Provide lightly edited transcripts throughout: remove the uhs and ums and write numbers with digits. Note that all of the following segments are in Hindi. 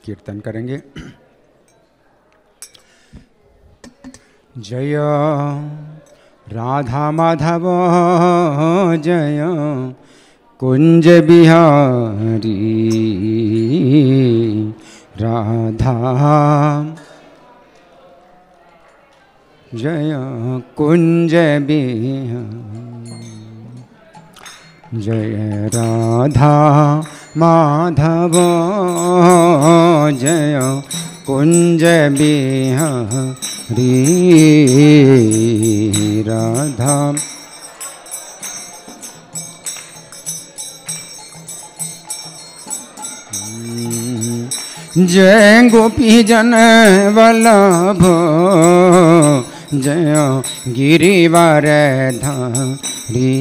कीर्तन करेंगे। जय राधा माधव जय कुंज बिहारी राधा जय कुंज बिहारी जय राधा माधव जय कुंज बिहारी राधा जय गोपी जन वल्लभ जय गिरिवर धारी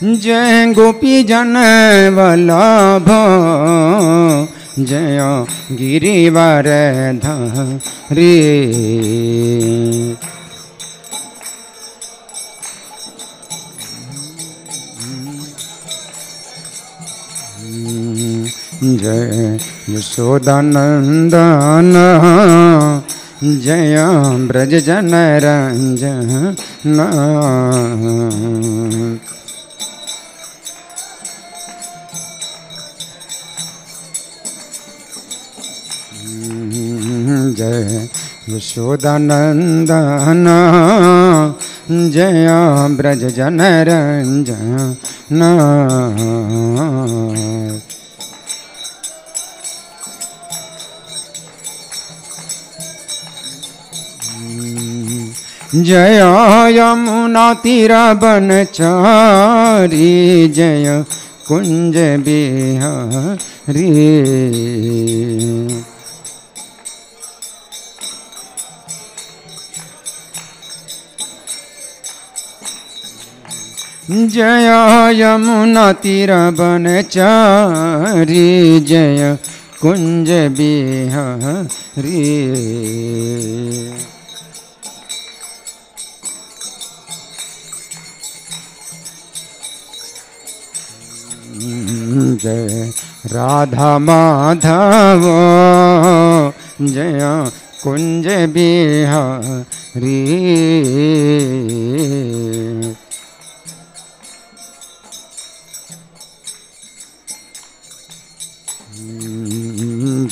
जय गोपी जन वल्लभ जय गिरिवर धारी जय यशोदानंदन जय ब्रज जन रंजन जय यशोदानंदन जय ब्रज जन रंजन जय यमुना तीरा बनचारी जय कुंज बिहारी जय यमुना तीरा बनचारी जय कुंज बिहारी जय राधा माधव जय कुंज बिहारी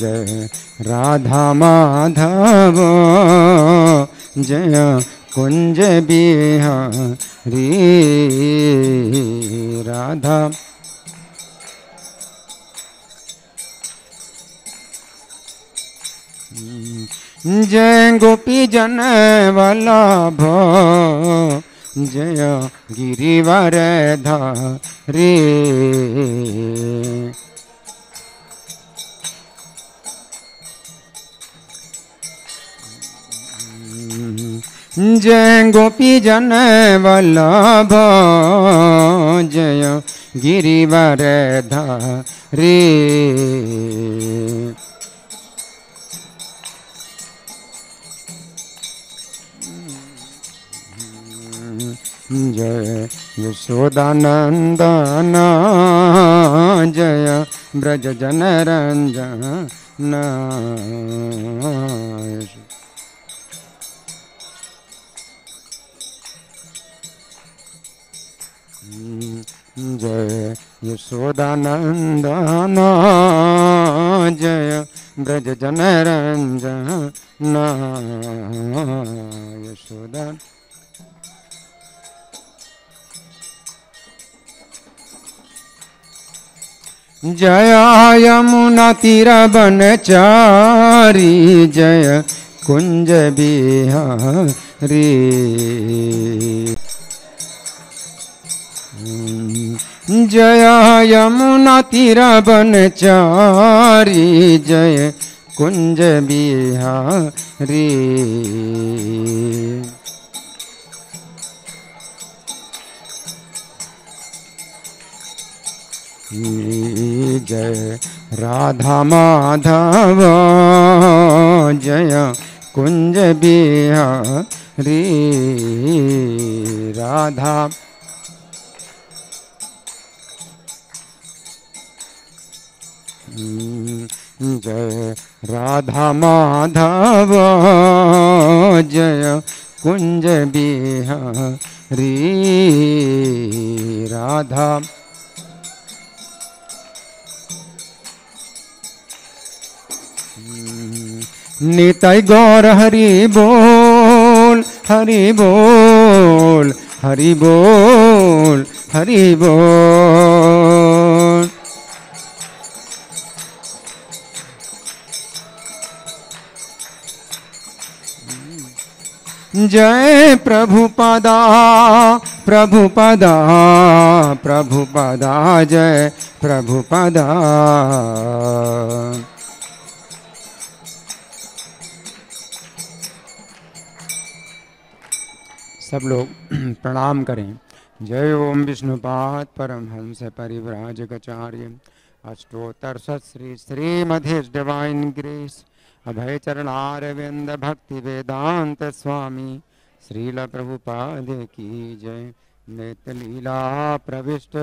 जय राधा माधव जय कुंज बिहारी राधा जय गोपी जन वल्लभ जय गिरिवर धारी जय गोपी जन वल्लभ जय गिरिवर धारी जय यशोदानंदन जय ब्रज जन रंजन जय यशोदानंदन जय ब्रज जन रंजन यशोदा जय यमुना तीरा बनचारी जय कुंज बिहारी जय यमुना तीरा बनचारी जय कुंज बिहारी जय राधा माधव जय कुंज बिहारी री राधा। जय राधा माधव जय कुंज बिहारी राधा। निताय गौर हरि बोल हरि बोल हरि बोल हरि बोल। जय प्रभुपदा प्रभुपदा प्रभुपदा जय प्रभुपदा। सब लोग प्रणाम करें। जय ओम विष्णुपाद परमहंस परिव्राजकाचार्य अष्टोत्तर श्री श्रीमधीश डिवाइन ग्रेस अभय चरणारविंद भक्ति वेदांत स्वामी श्रील प्रभुपाद की जय। नित्य लीला प्रविष्ट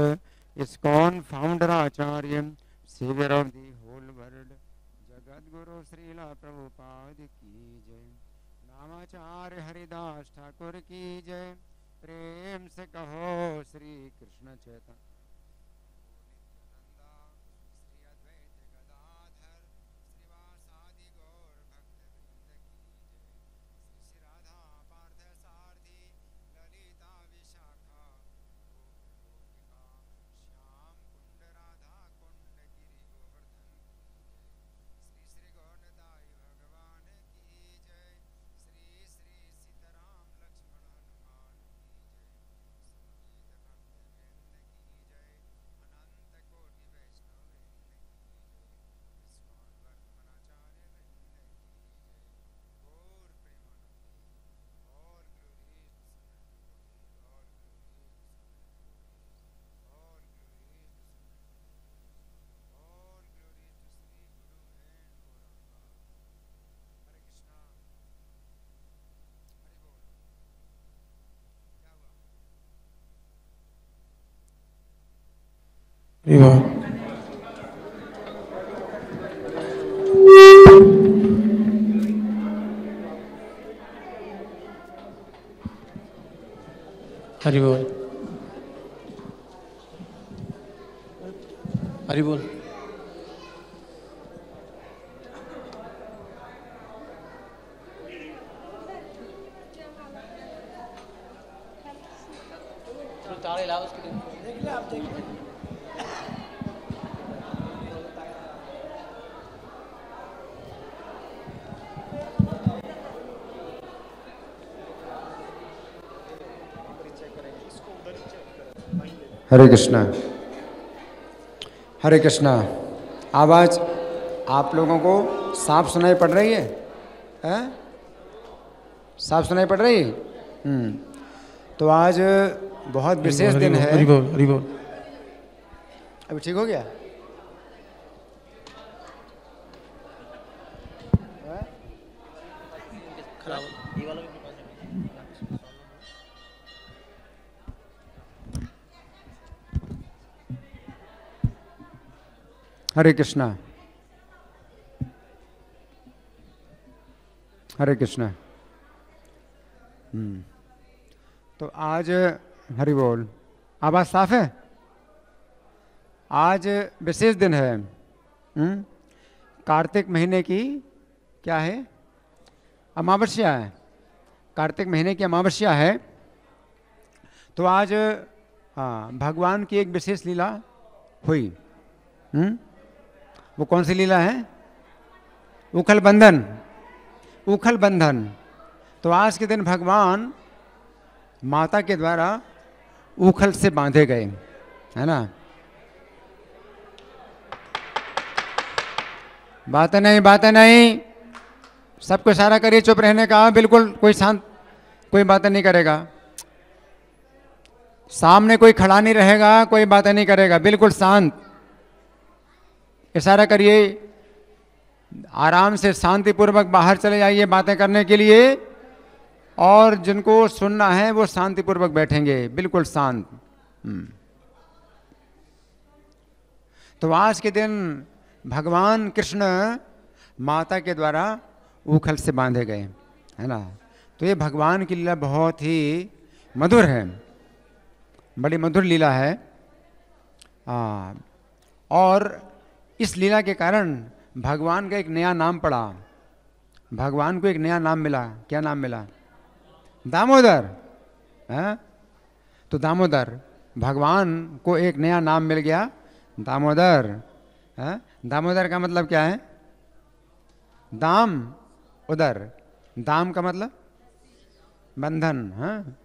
इस्कॉन फाउंडर आचार्य saviour of the whole world जगत गुरु श्रील प्रभुपाद की जय। नामाचार्य हरिदास ठाकुर की जय। प्रेम से कहो श्री कृष्ण चैतन्य हरि बोल हरि बोल। ताले लाओ उसके देख ले आप देख ले। हरे कृष्णा हरे कृष्णा। आवाज़ आप लोगों को साफ सुनाई पड़ रही है? हैं? साफ सुनाई पड़ रही है? तो आज बहुत विशेष दिन है। हरि बोल हरि बोल। अभी ठीक हो गया? हरे कृष्णा हरे कृष्णा। तो आज हरि बोल। आवाज़ साफ है? आज विशेष दिन है। कार्तिक महीने की क्या है? अमावस्या है। कार्तिक महीने की अमावस्या है। तो आज भगवान की एक विशेष लीला हुई। वो कौन सी लीला है? उखल बंधन। उखल बंधन। तो आज के दिन भगवान माता के द्वारा उखल से बांधे गए, है ना? बातें नहीं, सबको इशारा करिए चुप रहने का। बिल्कुल कोई शांत, कोई बातें नहीं करेगा। सामने कोई खड़ा नहीं रहेगा, कोई बातें नहीं करेगा। बिल्कुल शांत। इशारा करिए। आराम से शांतिपूर्वक बाहर चले जाइए बातें करने के लिए। और जिनको सुनना है वो शांतिपूर्वक बैठेंगे, बिल्कुल शांत। तो आज के दिन भगवान कृष्ण माता के द्वारा उखल से बांधे गए, है ना। तो ये भगवान की लीला बहुत ही मधुर है, बड़ी मधुर लीला है। और इस लीला के कारण भगवान का एक नया नाम पड़ा, भगवान को एक नया नाम मिला। क्या नाम मिला? दामोदर। है? तो दामोदर, भगवान को एक नया नाम मिल गया, दामोदर। है? दामोदर का मतलब क्या है? दाम उदर, दाम का मतलब बंधन। हाँ,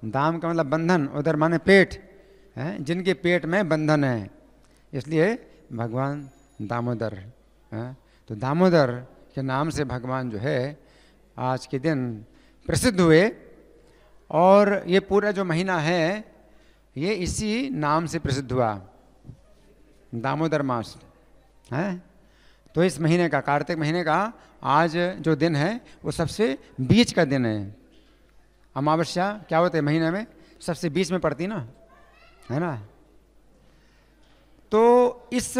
दाम का मतलब बंधन, उदर माने पेट, है, जिनके पेट में बंधन है, इसलिए भगवान दामोदर। है? तो दामोदर के नाम से भगवान जो है आज के दिन प्रसिद्ध हुए। और ये पूरा जो महीना है ये इसी नाम से प्रसिद्ध हुआ, दामोदर मास है। तो इस महीने का, कार्तिक महीने का आज जो दिन है वो सबसे बीच का दिन है। अमावस्या क्या होते हैं महीने में? सबसे बीच में पड़ती ना, है ना। तो इस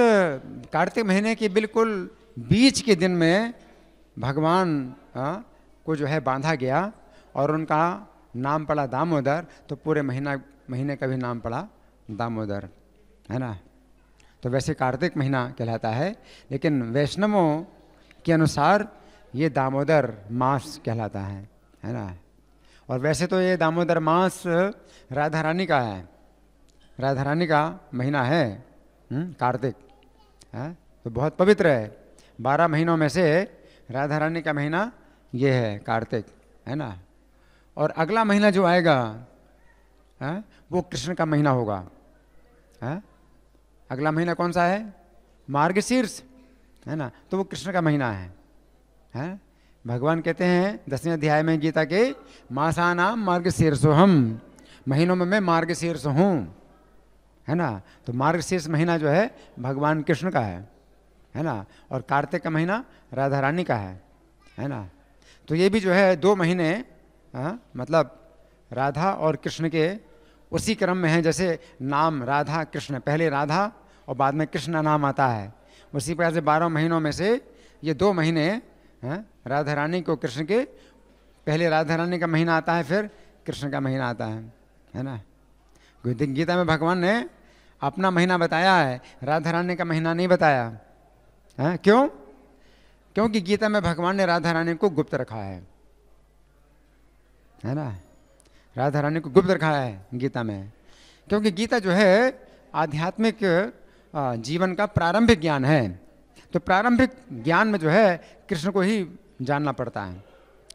कार्तिक महीने के बिल्कुल बीच के दिन में भगवान को जो है बांधा गया और उनका नाम पड़ा दामोदर। तो पूरे महीने का भी नाम पड़ा दामोदर, है ना। तो वैसे कार्तिक महीना कहलाता है, लेकिन वैष्णवों के अनुसार ये दामोदर मास कहलाता है ना। और वैसे तो ये दामोदर मास राधा रानी का है, राधा रानी का महीना है कार्तिक, है? तो बहुत पवित्र है। 12 महीनों में से राधा रानी का महीना ये है कार्तिक, है ना। और अगला महीना जो आएगा है वो कृष्ण का महीना होगा। है? अगला महीना कौन सा है? मार्गशीर्ष, है ना। तो वो कृष्ण का महीना है? भगवान कहते हैं 10वें अध्याय में गीता के, मासानाम मार्गशीर्षोहम, महीनों में मैं मार्गशीर्ष हूँ, है ना। तो मार्गशीर्ष महीना जो है भगवान कृष्ण का है ना। और कार्तिक का महीना राधा रानी का है ना। तो ये भी जो है 2 महीने मतलब राधा और कृष्ण के उसी क्रम में है, जैसे नाम राधा कृष्ण, पहले राधा और बाद में कृष्ण नाम आता है, उसी प्रकार से 12 महीनों में से ये 2 महीने राधा रानी को, कृष्ण के पहले राधा रानी का महीना आता है, फिर कृष्ण का महीना आता है ना। गीता में भगवान ने अपना महीना बताया है, राधा रानी का महीना नहीं बताया है। क्यों? क्योंकि गीता में भगवान ने राधा रानी को गुप्त रखा है ना। राधा रानी को गुप्त रखा है गीता में, क्योंकि गीता जो है आध्यात्मिक जीवन का प्रारंभिक ज्ञान है। तो प्रारंभिक ज्ञान में जो है कृष्ण को ही जानना पड़ता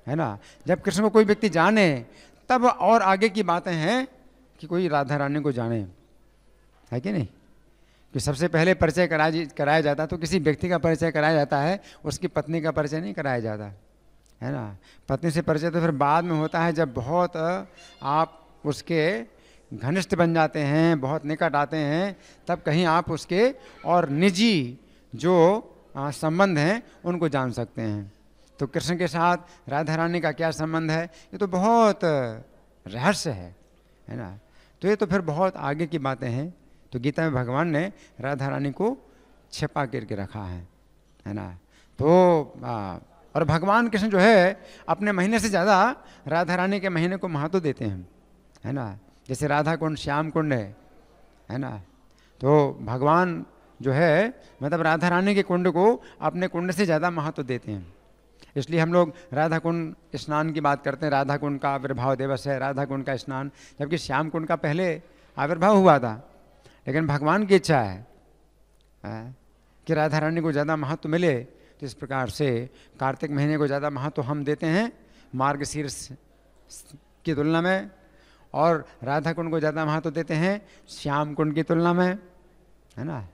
है ना। जब कृष्ण को कोई व्यक्ति जाने तब और आगे की बातें हैं कि कोई राधा रानी को जाने, है कि नहीं। कि सबसे पहले परिचय कराया जाता, तो किसी व्यक्ति का परिचय कराया जाता है, उसकी पत्नी का परिचय नहीं कराया जाता, है ना। पत्नी से परिचय तो फिर बाद में होता है, जब बहुत आप उसके घनिष्ठ बन जाते हैं, बहुत निकट आते हैं, तब कहीं आप उसके और निजी जो संबंध हैं उनको जान सकते हैं। तो कृष्ण के साथ राधा रानी का क्या संबंध है, ये तो बहुत रहस्य है ना। तो ये तो फिर बहुत आगे की बातें हैं। तो गीता में भगवान ने राधा रानी को छिपा करके रखा है ना। तो और भगवान कृष्ण जो है अपने महीने से ज़्यादा राधा रानी के महीने को महत्व देते हैं, है ना। जैसे राधा कुंड श्याम कुंड है ना। तो भगवान जो है मतलब राधा रानी के कुंड को अपने कुंड से ज़्यादा महत्व देते हैं। इसलिए हम लोग राधा कुंड स्नान की बात करते हैं, राधा कुंड का आविर्भाव दिवस है राधा कुंड का स्नान, जबकि श्याम कुंड का पहले आविर्भाव हुआ था। लेकिन भगवान की इच्छा है कि राधा रानी को ज़्यादा महत्व मिले, तो इस प्रकार से कार्तिक महीने को ज़्यादा महत्व हम देते हैं मार्गशीर्ष की तुलना में, और राधा कुंड को ज़्यादा महत्व देते हैं श्याम कुंड की तुलना में, है ना।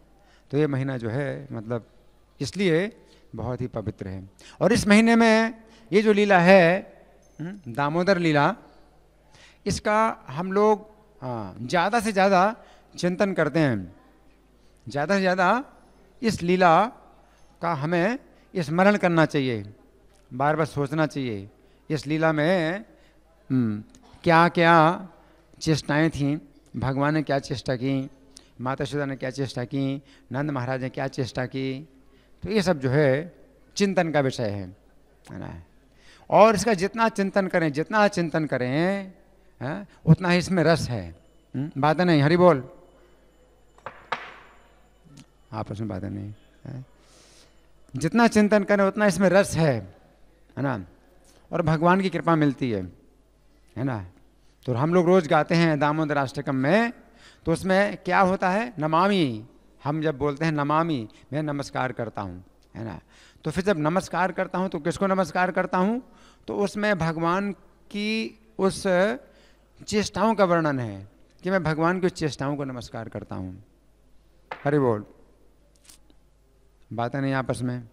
तो ये महीना जो है मतलब इसलिए बहुत ही पवित्र है। और इस महीने में ये जो लीला है दामोदर लीला, इसका हम लोग ज़्यादा से ज़्यादा चिंतन करते हैं, ज़्यादा से ज़्यादा इस लीला का हमें स्मरण करना चाहिए, बार बार सोचना चाहिए। इस लीला में क्या क्या चेष्टाएं थीं, भगवान ने क्या चेष्टा की, माता यशोदा ने क्या चेष्टा की, नंद महाराज ने क्या चेष्टा की, तो ये सब जो है चिंतन का विषय है ना। और इसका जितना चिंतन करें उतना ही इसमें रस है। बातें नहीं, हरि बोल, आपस में बातें नहीं है? जितना चिंतन करें उतना इसमें रस है ना, और भगवान की कृपा मिलती है ना। तो हम लोग रोज गाते हैं दामोदर अष्टकम में, तो उसमें क्या होता है, नमामि, हम जब बोलते हैं नमामि, मैं नमस्कार करता हूँ, है ना। तो फिर जब नमस्कार करता हूँ तो किसको नमस्कार करता हूँ, तो उसमें भगवान की उस चेष्टाओं का वर्णन है कि मैं भगवान की उस चेष्टाओं को नमस्कार करता हूँ। हरि बोल, बातें नहीं आपस में।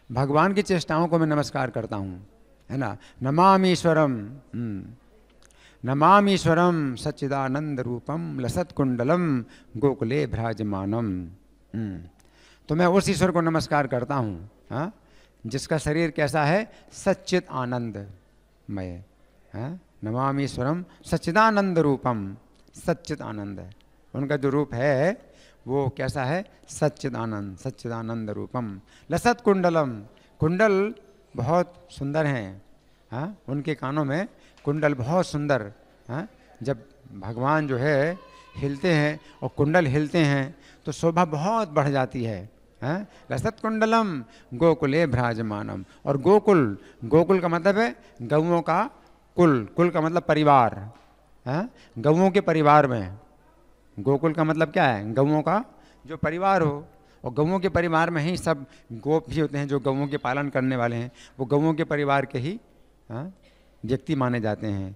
भगवान की चेष्टाओं को मैं नमस्कार करता हूँ, है ना। नमामीश्वरम, नमामीश्वरम सच्चिदानंद रूपम लसत कुंडलम गोकुले भ्राजमानम। तो मैं उस ईश्वर को नमस्कार करता हूँ, हाँ, जिसका शरीर कैसा है, सच्चित आनंदमय। नमामीश्वरम सच्चिदानंद रूपम, सच्चित आनंद, उनका जो रूप है वो कैसा है, सच्चिदानंद, सच्चिदानंद रूपम। लसत कुंडलम, कुंडल बहुत सुंदर हैं, हाँ, उनके कानों में कुंडल बहुत सुंदर, हाँ। जब भगवान जो है हिलते हैं और कुंडल हिलते हैं तो शोभा बहुत बढ़ जाती है, हाँ। लसत कुंडलम गोकुले भ्राजमानम, और गोकुल, गोकुल का मतलब है गौओं का कुल, कुल का मतलब परिवार, हाँ, गौओं के परिवार में। गोकुल का मतलब क्या है, गौओं का जो परिवार हो, और गौओं के परिवार में ही सब गोप भी होते हैं जो गौओं के पालन करने वाले हैं, वो गौओं के परिवार के ही व्यक्ति माने जाते हैं,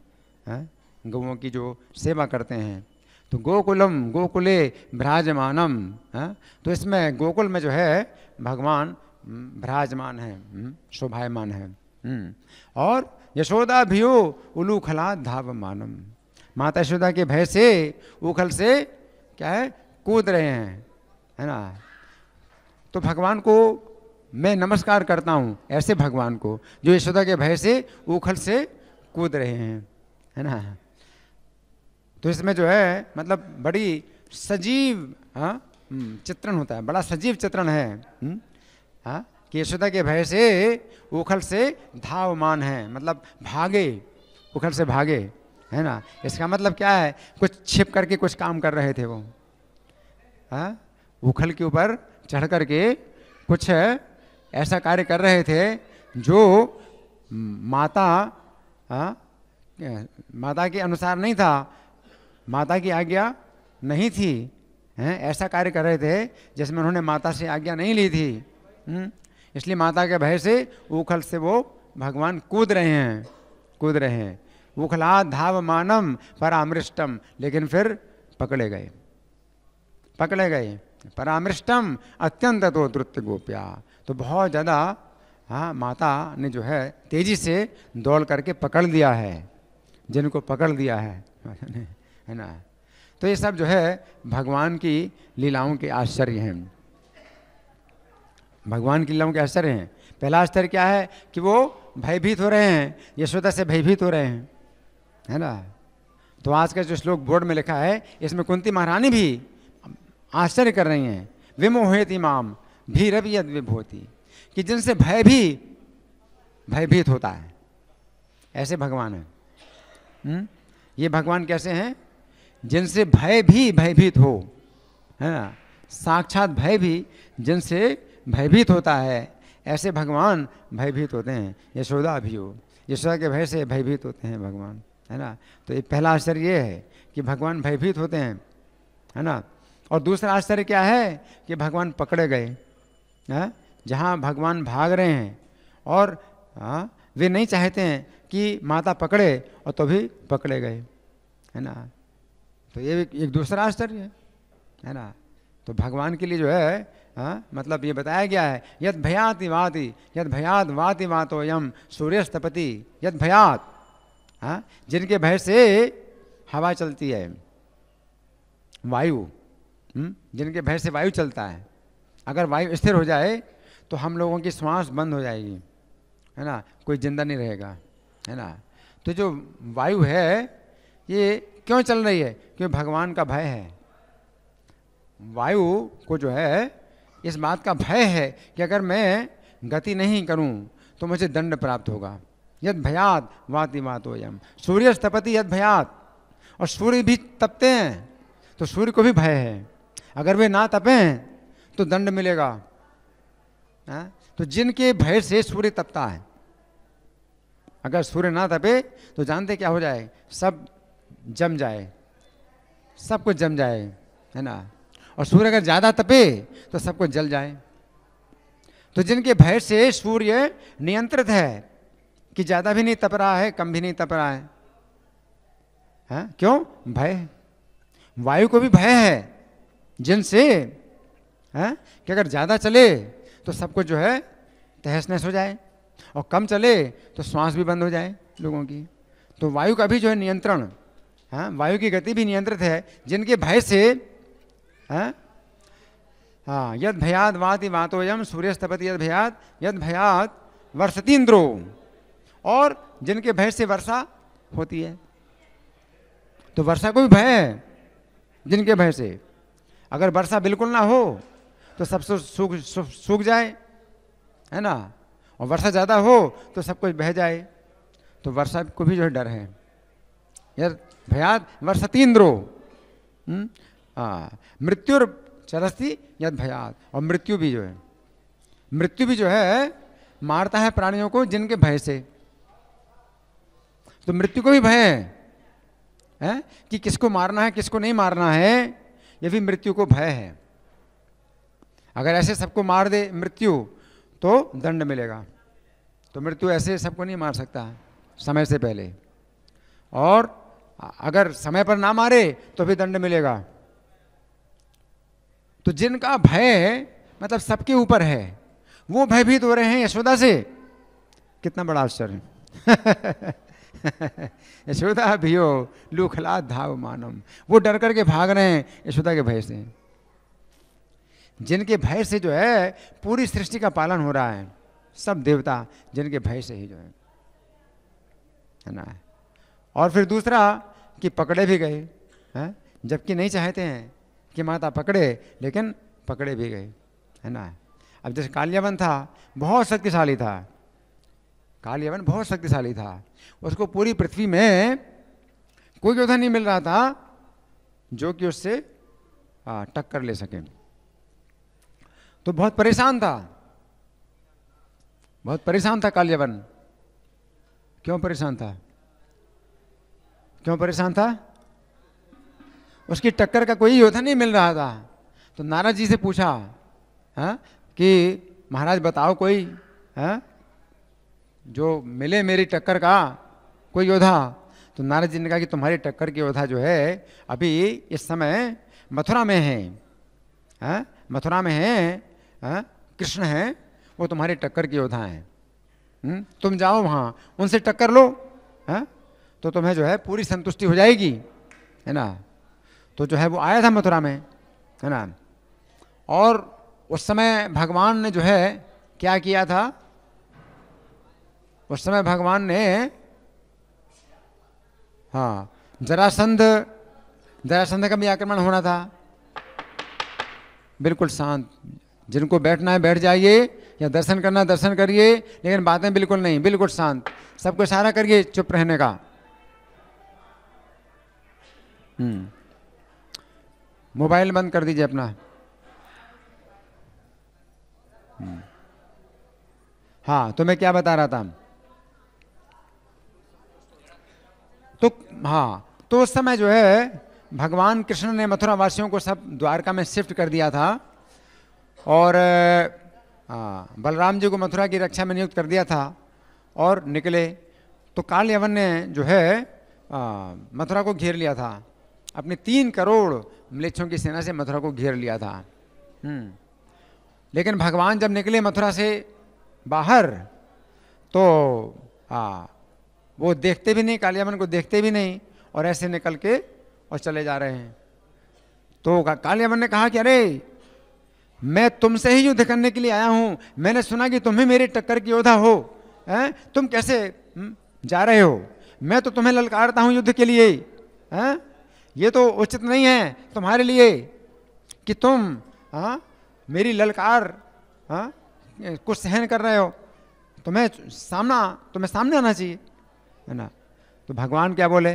गौओं की जो सेवा करते हैं। तो गोकुलम, गोकुले भ्राजमानम, तो इसमें गोकुल में जो है भगवान भ्राजमान है, शोभायमान है। और यशोदाभियो उलूखला धावमानम, माता यशोदा के भय से उखल से क्या है, कूद रहे हैं, है ना। तो भगवान को मैं नमस्कार करता हूँ, ऐसे भगवान को जो यशोदा के भय से उखल से कूद रहे हैं, है ना। तो इसमें जो है मतलब बड़ी सजीव चित्रण होता है, बड़ा सजीव चित्रण है, कि यशोदा के भय से उखल से धावमान है, मतलब भागे, उखल से भागे, है ना। इसका मतलब क्या है, कुछ छिप करके कुछ काम कर रहे थे वो, उखल के ऊपर चढ़ करके कुछ ऐसा कार्य कर रहे थे जो माता के अनुसार नहीं था, माता की आज्ञा नहीं थी, हैं, ऐसा कार्य कर रहे थे जिसमें उन्होंने माता से आज्ञा नहीं ली थी। इसलिए माता के भय से उखल से वो भगवान कूद रहे हैं। उखला धाव मानम परामृष्टम, लेकिन फिर पकड़े गए परामृष्टम अत्यंत तो द्रुत गोप्या, तो बहुत ज़्यादा, हाँ, माता ने जो है तेजी से दौड़ करके पकड़ लिया है, जिनको पकड़ लिया है ना। तो ये सब जो है भगवान की लीलाओं के आश्चर्य हैं, भगवान की लीलाओं के आश्चर्य हैं। पहला आश्चर्य क्या है कि वो भयभीत हो रहे हैं, यशोदा से भयभीत हो रहे हैं, है ना। तो आज का जो श्लोक बोर्ड में लिखा है, इसमें कुंती महारानी भी आश्चर्य कर रही हैं, विमोहेति माम भीरवि यद विभूति, कि जिनसे भय भी भयभीत होता है, ऐसे भगवान है। ये भगवान कैसे हैं, जिनसे भय भी भयभीत हो, है ना, साक्षात भय भी जिनसे भयभीत होता है, ऐसे भगवान भयभीत होते हैं। यशोदा भी हो, यशोदा के भय से भयभीत होते हैं भगवान, है ना। तो ये पहला आश्चर्य ये है कि भगवान भयभीत होते हैं, है ना। और दूसरा आश्चर्य क्या है कि भगवान पकड़े गए, जहाँ भगवान भाग रहे हैं और वे नहीं चाहते हैं कि माता पकड़े, और तो भी पकड़े गए, है ना। तो ये एक दूसरा आश्चर्य है ना। तो भगवान के लिए जो है मतलब ये बताया गया है, यद भयाति वाति, यद भयात वाति वातो यम सूर्यस्तपति, यद भयात, जिनके भय से हवा चलती है, वायु, जिनके भय से वायु चलता है, अगर वायु स्थिर हो जाए तो हम लोगों की श्वास बंद हो जाएगी, है ना, कोई जिंदा नहीं रहेगा, है ना। तो जो वायु है ये क्यों चल रही है? क्योंकि भगवान का भय है। वायु को जो है इस बात का भय है कि अगर मैं गति नहीं करूं तो मुझे दंड प्राप्त होगा। यद भयात वाति वातोयम, सूर्य तपति यद भयात, और सूर्य भी तपते हैं तो सूर्य को भी भय है, अगर वे ना तपें तो दंड मिलेगा। तो जिनके भय से सूर्य तपता है, अगर सूर्य ना तपे तो जानते क्या हो जाए, सब जम जाए, सब कुछ जम जाए, है ना। और सूर्य अगर ज़्यादा तपे तो सब कुछ जल जाए। तो जिनके भय से सूर्य नियंत्रित है कि ज़्यादा भी नहीं तप रहा है, कम भी नहीं तप रहा है, क्यों? भय। वायु को भी भय है जिनसे कि अगर ज़्यादा चले तो सब कुछ जो है तहस नहस हो जाए, और कम चले तो श्वास भी बंद हो जाए लोगों की। तो वायु का भी जो है नियंत्रण, वायु की गति भी नियंत्रित है जिनके भय से, यद भयाद वाति वातोयम सूर्यस्तपति यद भयाद यद भयाद वर्षति इंद्रो, और जिनके भय से वर्षा होती है। तो वर्षा को भी भय है जिनके भय से। अगर वर्षा बिल्कुल ना हो तो सब सूख जाए, है ना, और वर्षा ज़्यादा हो तो सब कुछ बह जाए। तो वर्षा को भी जो है डर है। यद भयाद वर्षति इंद्रो, मृत्युर चरस्ति यद भयाद, और मृत्यु भी जो है मारता है प्राणियों को जिनके भय से। तो मृत्यु को भी भय है कि किसको मारना है किसको नहीं मारना है, ये भी मृत्यु को भय है। अगर ऐसे सबको मार दे मृत्यु तो दंड मिलेगा। तो मृत्यु ऐसे सबको नहीं मार सकता समय से पहले, और अगर समय पर ना मारे तो भी दंड मिलेगा। तो जिनका भय मतलब सबके ऊपर है, वो भयभीत हो रहे हैं यशोदा से। कितना बड़ा आश्चर्य। यशोदा भियो लूखला धाव मानम, वो डर करके भाग रहे हैं यशोदा के भय से। जिनके भय से जो है पूरी सृष्टि का पालन हो रहा है, सब देवता जिनके भय से ही जो है ना। और फिर दूसरा कि पकड़े भी गए, जबकि नहीं चाहते हैं कि माता पकड़े, लेकिन पकड़े भी गए, है ना। अब जैसे कालियावन था, बहुत शक्तिशाली था, कालियावन बहुत शक्तिशाली था, उसको पूरी पृथ्वी में कोई योद्धा नहीं मिल रहा था जो कि उससे टक्कर ले सके। तो बहुत परेशान था कालियावन। क्यों परेशान था? उसकी टक्कर का कोई योद्धा नहीं मिल रहा था। तो नारद जी से पूछा कि महाराज बताओ कोई जो मिले मेरी टक्कर का कोई योद्धा। तो नारद जी ने कहा कि तुम्हारी टक्कर के योद्धा जो है अभी इस समय मथुरा में है, मथुरा में है, कृष्ण है, वो तुम्हारी टक्कर के योद्धा हैं। तुम जाओ वहाँ उनसे टक्कर लो, तो तुम्हें जो है पूरी संतुष्टि हो जाएगी, है ना। तो जो है वो आया था मथुरा में, है ना। और उस समय भगवान ने जो है क्या किया था? उस समय भगवान ने जरासंध का भी आक्रमण होना था। बिल्कुल शांत, जिनको बैठना है बैठ जाइए, या दर्शन करना है दर्शन करिए, लेकिन बातें बिल्कुल नहीं, बिल्कुल शांत, सबको इशारा करिए चुप रहने का। मोबाइल बंद कर दीजिए अपना। हाँ, तो मैं क्या बता रहा था? तो उस समय जो है भगवान कृष्ण ने मथुरा वासियों को सब द्वारका में शिफ्ट कर दिया था, और बलराम जी को मथुरा की रक्षा में नियुक्त कर दिया था, और निकले। तो कालयवन ने जो है मथुरा को घेर लिया था, अपने 3 करोड़ म्लेच्छों की सेना से मथुरा को घेर लिया था। लेकिन भगवान जब निकले मथुरा से बाहर, तो वो देखते भी नहीं, कालियावन को देखते भी नहीं, और ऐसे निकल के और चले जा रहे हैं। तो कालियावन ने कहा कि अरे मैं तुमसे ही युद्ध करने के लिए आया हूं, मैंने सुना कि तुम ही मेरे टक्कर की योद्धा हो, हैं? तुम कैसे जा रहे हो? मैं तो तुम्हें ललकारता हूं युद्ध के लिए, हैं? ये तो उचित नहीं है तुम्हारे लिए कि तुम मेरी ललकार कुछ सहन कर रहे हो। तुम्हें सामने आना चाहिए, है ना। तो भगवान क्या बोले?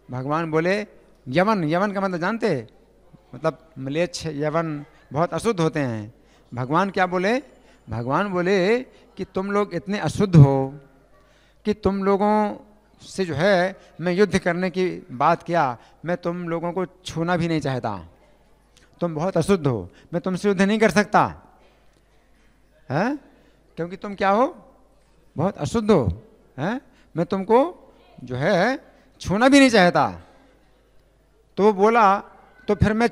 भगवान बोले यवन का मतलब जानते, मतलब म्लेच्छ यवन बहुत अशुद्ध होते हैं। भगवान क्या बोले? भगवान बोले कि तुम लोग इतने अशुद्ध हो कि तुम लोगों से जो है मैं युद्ध करने की बात किया, मैं तुम लोगों को छूना भी नहीं चाहता। तुम बहुत अशुद्ध हो, मैं तुमसे युद्ध नहीं कर सकता, है? क्योंकि तुम क्या हो? बहुत अशुद्ध हो, हैं? मैं तुमको जो है छूना भी नहीं चाहता। तो वो बोला तो फिर मैं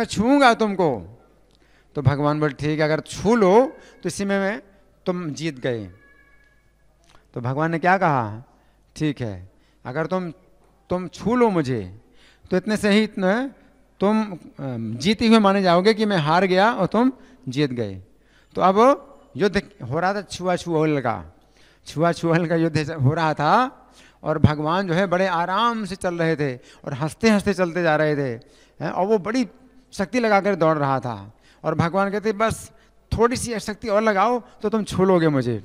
छूऊंगा तुमको। तो भगवान बोले ठीक है, अगर छू लो तो इसी में तुम जीत गए। तो भगवान ने क्या कहा? ठीक है, अगर तुम छू लो मुझे तो इतने से ही तुम जीते हुए माने जाओगे कि मैं हार गया और तुम जीत गए। तो अब युद्ध हो रहा था, छुआछूअल का युद्ध हो रहा था और भगवान जो है बड़े आराम से चल रहे थे और हंसते हंसते चलते जा रहे थे, और वो बड़ी शक्ति लगाकर दौड़ रहा था। और भगवान कहते बस थोड़ी सी शक्ति और लगाओ तो तुम छू लोगे मुझे।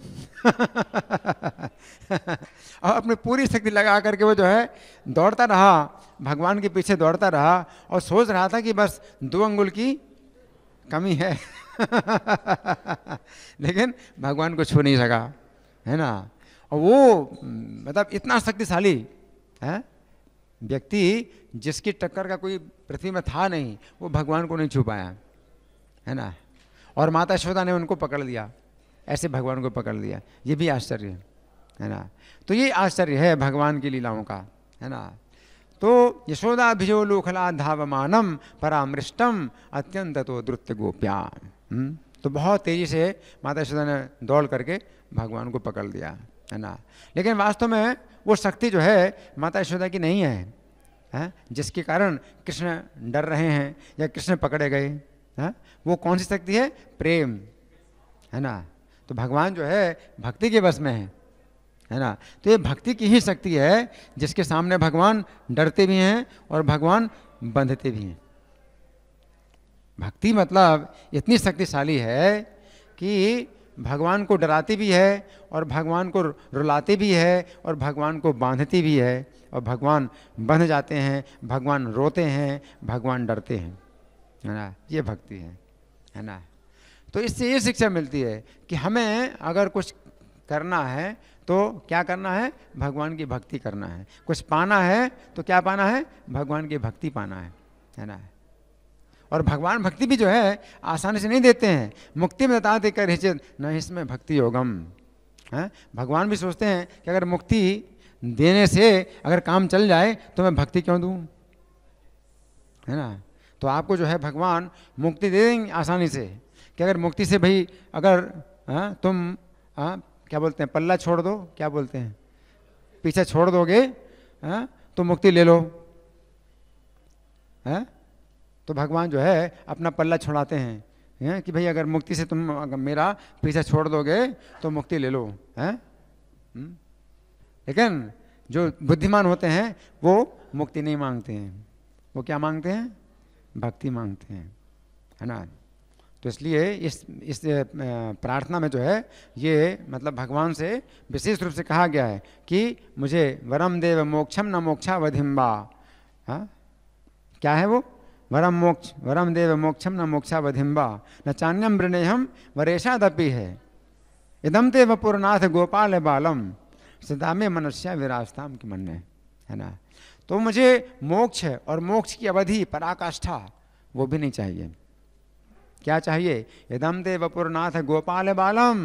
और अपनी पूरी शक्ति लगा करके वो जो है दौड़ता रहा, भगवान के पीछे दौड़ता रहा और सोच रहा था कि बस 2 अंगुल की कमी है। लेकिन भगवान को छू नहीं सका, है ना। और वो मतलब इतना शक्तिशाली है व्यक्ति जिसकी टक्कर का कोई पृथ्वी में था नहीं, वो भगवान को नहीं छू पाया, है ना। और माता यशोदा ने उनको पकड़ लिया, ऐसे भगवान को पकड़ लिया। ये भी आश्चर्य है ना। तो ये आश्चर्य है भगवान की लीलाओं का, है ना। तो यशोदा भिजो लोखला धावमानम परामृष्टम अत्यंत तो द्रुत्य गोप्या। तो बहुत तेजी से माता यशोदा ने दौड़ करके भगवान को पकड़ लिया, है ना। लेकिन वास्तव में वो शक्ति जो है माता यशोदा की नहीं है, जिसके कारण कृष्ण डर रहे हैं या कृष्ण पकड़े गए, है? वो कौन सी शक्ति है? प्रेम, है ना। तो भगवान जो है भक्ति के वश में है ना। तो ये भक्ति की ही शक्ति है जिसके सामने भगवान डरते भी हैं और भगवान बंधते भी हैं। भक्ति मतलब इतनी शक्तिशाली है कि भगवान को डराती भी है और भगवान को रुलाती भी है और भगवान को बांधती भी है, और भगवान बंध जाते हैं, भगवान रोते हैं, भगवान डरते हैं, है ना। ये भक्ति है ना। तो इससे ये शिक्षा मिलती है कि हमें अगर कुछ करना है तो क्या करना है? भगवान की भक्ति करना है। कुछ पाना है तो क्या पाना है? भगवान की भक्ति पाना है ना। और भगवान भक्ति भी जो है आसानी से नहीं देते हैं। मुक्ति में बताते कर हिचत न इसमें भक्ति योगम, है। भगवान भी सोचते हैं कि अगर मुक्ति देने से अगर काम चल जाए तो मैं भक्ति क्यों दूं, है ना। तो आपको जो है भगवान मुक्ति दे देंगे आसानी से कि अगर मुक्ति से भाई अगर तुम क्या बोलते हैं, पल्ला छोड़ दो, क्या बोलते हैं, पीछे छोड़ दोगे, तो मुक्ति ले लो, है। तो भगवान जो है अपना पल्ला छुड़ाते हैं कि भाई अगर मुक्ति से तुम अगर मेरा पीछे छोड़ दोगे तो मुक्ति ले लो, है। लेकिन जो बुद्धिमान होते हैं वो मुक्ति नहीं मांगते हैं, वो क्या मांगते हैं? भक्ति मांगते हैं, है ना। तो इसलिए इस प्रार्थना में जो है ये मतलब भगवान से विशेष रूप से कहा गया है कि मुझे वरम देव मोक्षम न मोक्षावधिम्बा। क्या है वो? वरम देव मोक्षम न मोक्षावधिम्बा न चान्यम वृणेहम वरेशादपि है इदम ते वपुरनाथ गोपाल बालम सदा में मनुष्य विराजताम की मन है ना। तो मुझे मोक्ष और मोक्ष की अवधि पराकाष्ठा वो भी नहीं चाहिए। क्या चाहिए? इदम ते वपुरनाथ गोपाल बालम।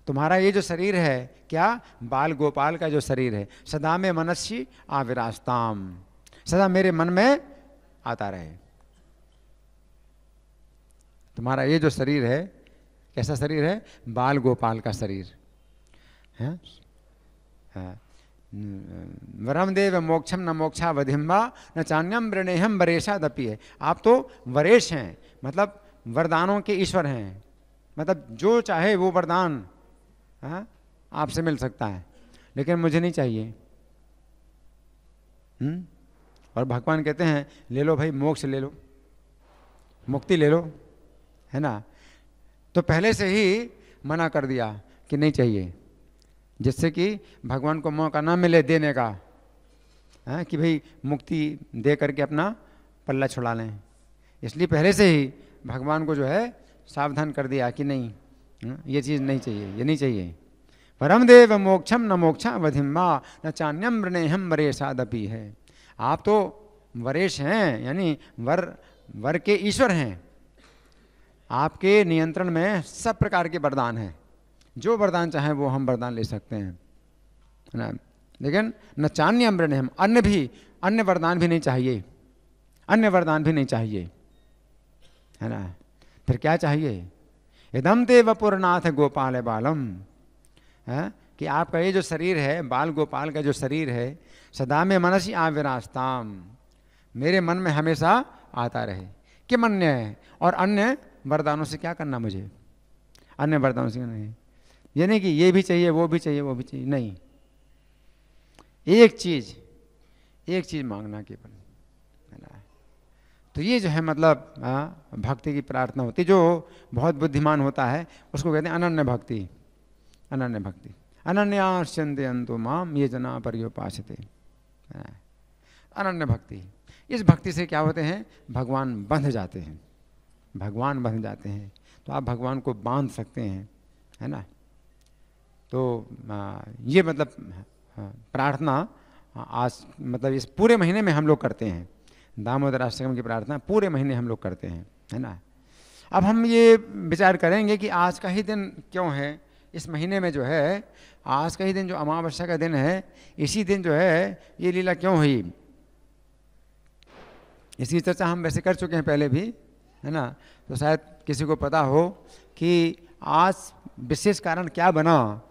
तुम्हारा ये जो शरीर है, क्या बाल गोपाल का जो शरीर है, सदा में मनुष्य आविराजताम, सदा मेरे मन में आता रहे। तुम्हारा ये जो शरीर है कैसा शरीर है? बाल गोपाल का शरीर है। वरम देव मोक्षम न मोक्षावधिम्बा न चान्यम वृणेहम वरेशादपि है। आप तो वरेश हैं, मतलब वरदानों के ईश्वर हैं, मतलब जो चाहे वो वरदान आपसे मिल सकता है, लेकिन मुझे नहीं चाहिए। और भगवान कहते हैं ले लो भाई, मोक्ष ले लो, मुक्ति ले लो, है ना। तो पहले से ही मना कर दिया कि नहीं चाहिए, जिससे कि भगवान को मौका ना मिले देने का, कि भाई मुक्ति दे करके अपना पल्ला छुड़ा लें। इसलिए पहले से ही भगवान को जो है सावधान कर दिया कि नहीं, ये चीज़ नहीं चाहिए, ये नहीं चाहिए। परम देव मोक्षम न मोक्षा वधिम्मा न चान्यम वृणेहम वरेशादपि है। आप तो वरेश हैं, यानी वर के ईश्वर हैं। आपके नियंत्रण में सब प्रकार के वरदान हैं, जो वरदान चाहें वो हम वरदान ले सकते हैं, है ना। लेकिन न चान्यम वृणेहम, अन्य वरदान भी नहीं चाहिए, अन्य वरदान भी नहीं चाहिए, है ना। फिर क्या चाहिए? इदम ते वपुरनाथ गोपाल बालम, है कि आपका ये जो शरीर है, बाल गोपाल का जो शरीर है, सदा में मनसी आविरास्ताम, मेरे मन में हमेशा आता रहे। कि मन्य है, और अन्य वरदानों से क्या करना मुझे, अन्य वरदानों से नहीं, ये नहीं कि ये भी चाहिए वो भी चाहिए वो भी चाहिए, नहीं, एक चीज मांगना केवल, है ना। तो ये जो है मतलब भक्ति की प्रार्थना होती, जो बहुत बुद्धिमान होता है उसको कहते हैं अनन्य भक्ति। अनन्य भक्ति, अनन्याश्चन्ते अंतो माम ये जना पर्युपासते, अनन्य भक्ति। इस भक्ति से क्या होते हैं, भगवान बंध जाते हैं, भगवान बंध जाते हैं। तो आप भगवान को बांध सकते हैं, है ना। तो ये मतलब प्रार्थना आज मतलब इस पूरे महीने में हम लोग करते हैं, दामोदर अष्टकम की प्रार्थना पूरे महीने हम लोग करते हैं, है ना। अब हम ये विचार करेंगे कि आज का ही दिन क्यों है, इस महीने में जो है आज का ही दिन जो अमावस्या का दिन है, इसी दिन जो है ये लीला क्यों हुई। इसकी चर्चा हम वैसे कर चुके हैं पहले भी, है ना। तो शायद किसी को पता हो कि आज विशेष कारण क्या बना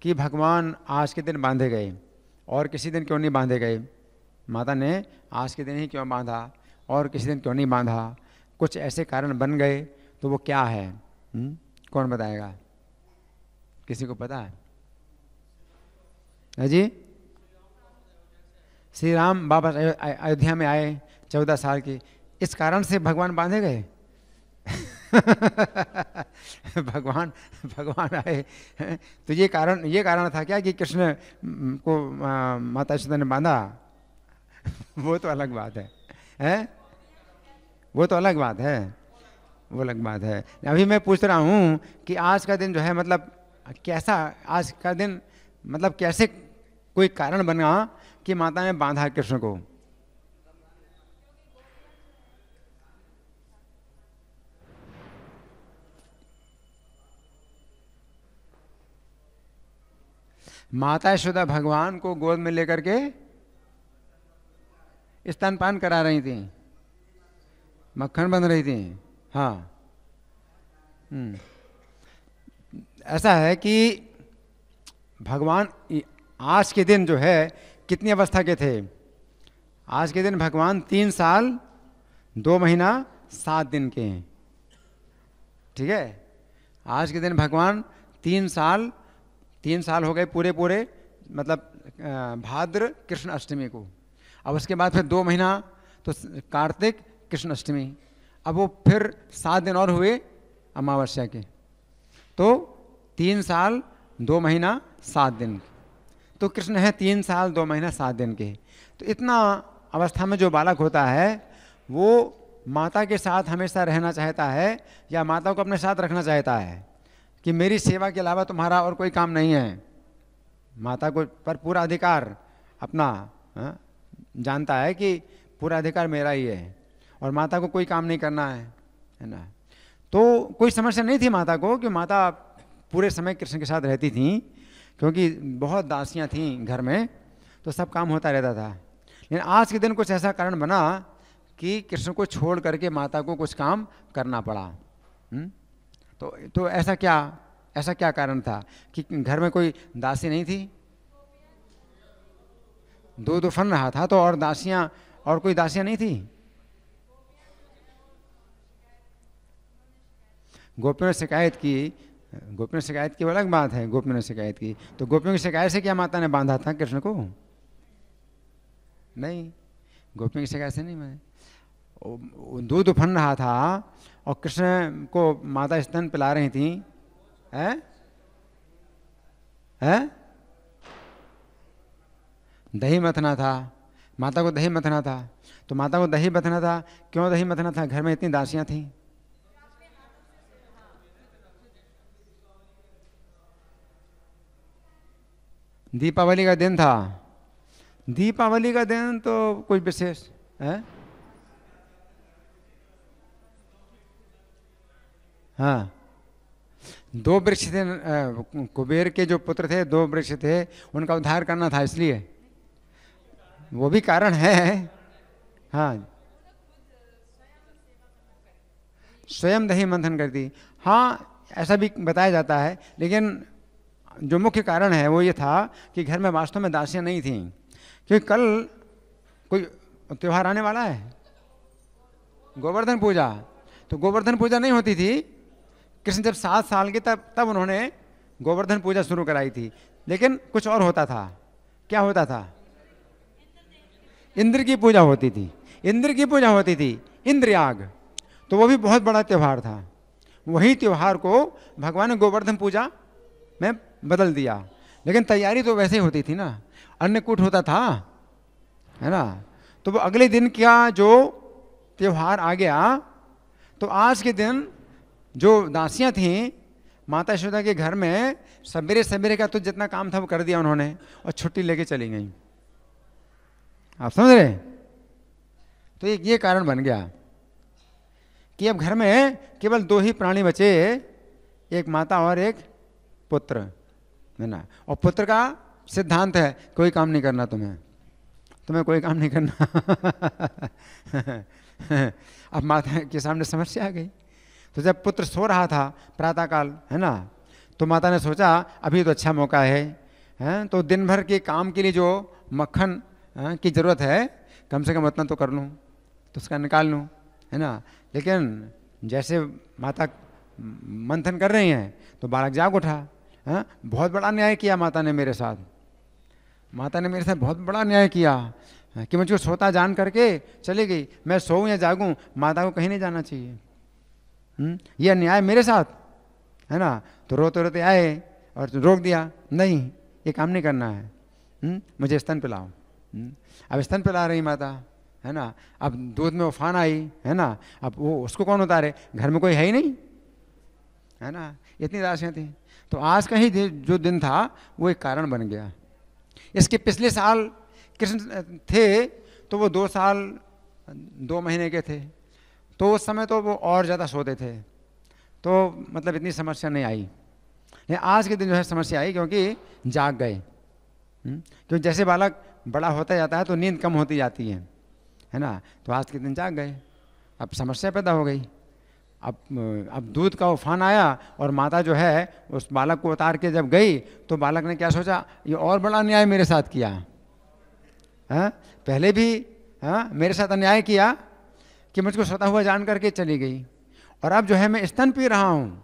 कि भगवान आज के दिन बांधे गए और किसी दिन क्यों नहीं बांधे गए। माता ने आज के दिन ही क्यों बांधा और किसी दिन क्यों नहीं बांधा, कुछ ऐसे कारण बन गए, तो वो क्या है, कौन बताएगा? किसी को पता है जी? श्री राम वापस अयोध्या में आए 14 साल की, इस कारण से भगवान बांधे गए। भगवान आए, तो ये कारण था क्या कि कृष्ण को माता यशोदा ने बांधा? वो तो अलग बात है, वो तो अलग बात है, वो अलग बात है। अभी मैं पूछ रहा हूँ कि आज का दिन जो है मतलब कैसा, आज का दिन मतलब कैसे कोई कारण बना कि माता ने बांधा कृष्ण को? माता यशोदा भगवान को गोद में लेकर के स्तनपान करा रही थी, मक्खन बन रही थी। हाँ, ऐसा है कि भगवान आज के दिन जो है कितनी अवस्था के थे? आज के दिन भगवान 3 साल 2 महीना 7 दिन के हैं, ठीक है। आज के दिन भगवान 3 साल हो गए पूरे, मतलब भाद्र कृष्ण अष्टमी को। अब उसके बाद फिर 2 महीना तो कार्तिक कृष्ण अष्टमी, अब वो फिर 7 दिन और हुए अमावस्या के, तो 3 साल 2 महीना 7 दिन। तो कृष्ण है 3 साल 2 महीना 7 दिन के। तो इतना अवस्था में जो बालक होता है वो माता के साथ हमेशा रहना चाहता है या माता को अपने साथ रखना चाहता है कि मेरी सेवा के अलावा तुम्हारा और कोई काम नहीं है। माता को पर पूरा अधिकार अपना जानता है कि पूरा अधिकार मेरा ही है और माता को कोई काम नहीं करना है ना। तो कोई समस्या नहीं थी माता को कि माता पूरे समय कृष्ण के साथ रहती थी, क्योंकि बहुत दासियां थीं घर में, तो सब काम होता रहता था। लेकिन आज के दिन कुछ ऐसा कारण बना कि कृष्ण को छोड़ करके माता को कुछ काम करना पड़ा। तो ऐसा क्या कारण था कि घर में कोई दासी नहीं थी? दूध उफन रहा था तो और कोई दासियां नहीं थी? गोपियों ने शिकायत की, गोपियों ने शिकायत की वो अलग बात है, गोपियों ने शिकायत की, तो गोपियों की शिकायत से क्या माता ने बांधा था कृष्ण को? नहीं, गोपियों की शिकायत से नहीं। मैं दूध उफन रहा था और कृष्ण को माता स्तन पिला रही थी, है? दही मथना था, माता को दही मथना था, तो माता को दही मथना था, क्यों दही मथना था? घर में इतनी दासियां थीं। दीपावली का दिन था, दीपावली का दिन तो कुछ विशेष है? हाँ, दो वृक्ष थे, कुबेर के जो पुत्र थे, दो वृक्ष थे, उनका उद्धार करना था, इसलिए वो भी कारण है। हाँ, स्वयं दही मंथन करती, हाँ ऐसा भी बताया जाता है, लेकिन जो मुख्य कारण है वो ये था कि घर में वास्तव में दासियां नहीं थीं, क्योंकि कल कोई त्यौहार आने वाला है, गोवर्धन पूजा। तो गोवर्धन पूजा नहीं होती थी, कृष्ण जब 7 साल के तब उन्होंने गोवर्धन पूजा शुरू कराई थी, लेकिन कुछ और होता था। क्या होता था? इंद्र की पूजा होती थी, इंद्र की पूजा होती थी, इंद्रयाग। तो वो भी बहुत बड़ा त्यौहार था। वही त्यौहार को भगवान ने गोवर्धन पूजा में बदल दिया, लेकिन तैयारी तो वैसे ही होती थी ना, अन्नकूट होता था, है ना। तो वो अगले दिन का जो त्यौहार आ गया, तो आज के दिन जो दासियां थीं माता यशोदा के घर में, सवेरे सवेरे का तो जितना काम था वो कर दिया उन्होंने और छुट्टी लेके चली गई। आप समझ रहे? तो ये कारण बन गया कि अब घर में केवल 2 ही प्राणी बचे, एक माता और एक पुत्र, है ना। और पुत्र का सिद्धांत है कोई काम नहीं करना, तुम्हें कोई काम नहीं करना। अब माता के सामने समस्या आ गई। तो जब पुत्र सो रहा था प्रातःकाल, है ना, तो माता ने सोचा अभी तो अच्छा मौका है, तो दिन भर के काम के लिए जो मक्खन की ज़रूरत है, कम से कम उतना तो कर लूँ, तो उसका निकाल लूँ, है ना। लेकिन जैसे माता मंथन कर रही हैं तो बालक जाग उठा। बहुत बड़ा न्याय किया माता ने मेरे साथ, माता ने मेरे साथ बहुत बड़ा न्याय किया कि मुझको सोता जान करके चली गई। मैं सोऊं या जागूं, माता को कहीं नहीं जाना चाहिए। यह अन्याय मेरे साथ, है ना। तो रोते रोते आए और रोक दिया, नहीं ये काम नहीं करना है, मुझे स्तन पिलाओ। अब स्तन पिला रही माता, है ना। अब दूध में उफान आई, है ना। अब वो उसको कौन उतारे, घर में कोई है ही नहीं, है ना, इतनी दासियां थी। तो आज का ही जो दिन था वो एक कारण बन गया। इसके पिछले साल कृष्ण थे तो वो 2 साल 2 महीने के थे, तो उस समय तो वो और ज़्यादा सोते थे, तो मतलब इतनी समस्या नहीं आई। आज के दिन जो है समस्या आई, क्योंकि जाग गए। क्योंकि जैसे बालक बड़ा होता जाता है तो नींद कम होती जाती है ना। तो आज के दिन जाग गए, अब समस्या पैदा हो गई। अब दूध का उफान आया और माता जो है उस बालक को उतार के जब गई तो बालक ने क्या सोचा, ये और बड़ा अन्याय मेरे साथ किया, पहले भी मेरे साथ अन्याय किया कि मुझको सोता हुआ जान करके चली गई, और अब जो है मैं स्तन पी रहा हूँ,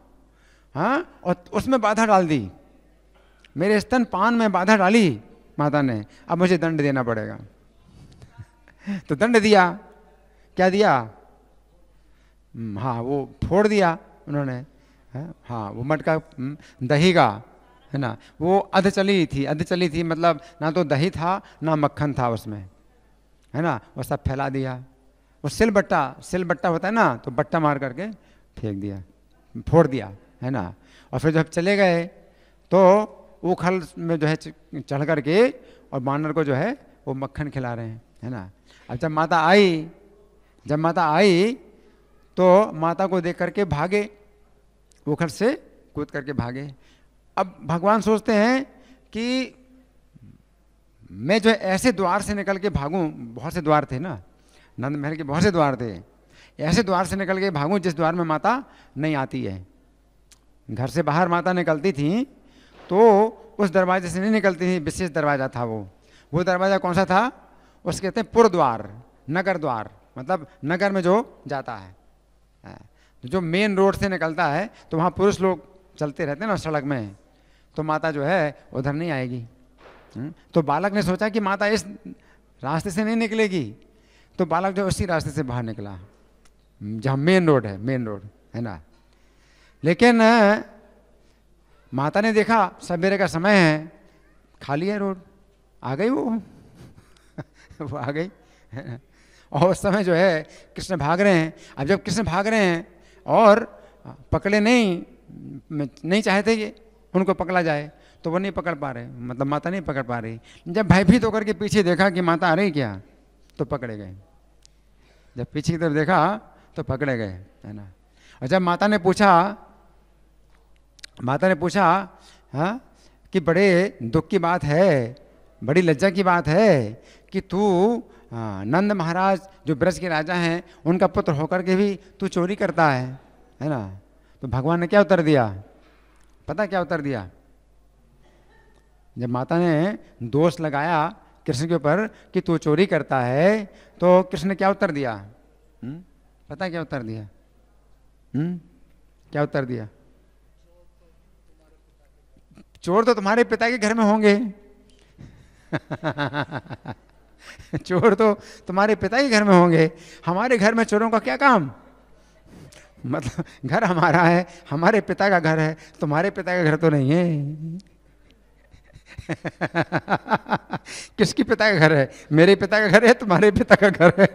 और उसमें बाधा डाल दी, मेरे स्तन पान में बाधा डाली माता ने, अब मुझे दंड देना पड़ेगा। तो दंड दिया, क्या दिया? हाँ, वो फोड़ दिया उन्होंने, हाँ, वो मटका दही का, है ना, वो अध चली थी, मतलब ना तो दही था ना मक्खन था उसमें, है ना, वो सब फैला दिया। वो सिलबट्टा होता है ना, तो बट्टा मार करके फेंक दिया, फोड़ दिया, है ना। और फिर जब चले गए तो उखल में जो है चढ़ करके और बानर को जो है वो मक्खन खिला रहे हैं, है ना। अब जब माता आई तो माता को देख करके भागे, उखल से कूद करके भागे। अब भगवान सोचते हैं कि मैं जो है ऐसे द्वार से निकल के भागूं, बहुत से द्वार थे ना, नंद महल के बहुत से द्वार थे, ऐसे द्वार से निकल के भागूं जिस द्वार में माता नहीं आती है। घर से बाहर माता निकलती थी तो उस दरवाजे से नहीं निकलती थी, विशेष दरवाज़ा था वो दरवाज़ा कौन सा था? उसके कहते हैं पुर द्वार, नगर द्वार, मतलब नगर में जो जाता है। जो मेन रोड से निकलता है तो वहाँ पुरुष लोग चलते रहते हैं ना सड़क में, तो माता जो है उधर नहीं आएगी। तो बालक ने सोचा कि माता इस रास्ते से नहीं निकलेगी, तो बालक जो उसी रास्ते से बाहर निकला जहाँ मेन रोड है, मेन रोड है ना। लेकिन माता ने देखा सवेरे का समय है, खाली है रोड, आ गई वो वो आ गई और उस समय जो है कृष्ण भाग रहे हैं। अब जब कृष्ण भाग रहे हैं और पकड़े नहीं चाहते कि उनको पकड़ा जाए, तो वो नहीं पकड़ पा रहे, मतलब माता नहीं पकड़ पा रही। जब भयभीत होकर के पीछे देखा कि माता आ रही क्या, तो पकड़े गए। जब पीछे की तरफ देखा तो पकड़े गए, है ना। और जब माता ने पूछा हाँ कि बड़े दुख की बात है, बड़ी लज्जा की बात है कि तू नंद महाराज जो ब्रज के राजा हैं उनका पुत्र होकर के भी तू चोरी करता है ना। तो भगवान ने क्या उत्तर दिया, पता क्या उत्तर दिया? जब माता ने दोष लगाया कृष्ण के ऊपर कि तू चोरी करता है, तो कृष्ण ने क्या उत्तर दिया? पता क्या उत्तर दिया? क्या उत्तर दिया? चोर तो तुम्हारे पिता के घर में होंगे चोर तो तुम्हारे पिता के घर में होंगे, हमारे घर में चोरों का क्या काम? मतलब घर हमारा है, हमारे पिता का घर है, तुम्हारे पिता का घर तो नहीं है किसकी पिता का घर है? मेरे पिता का घर है, तुम्हारे पिता का घर है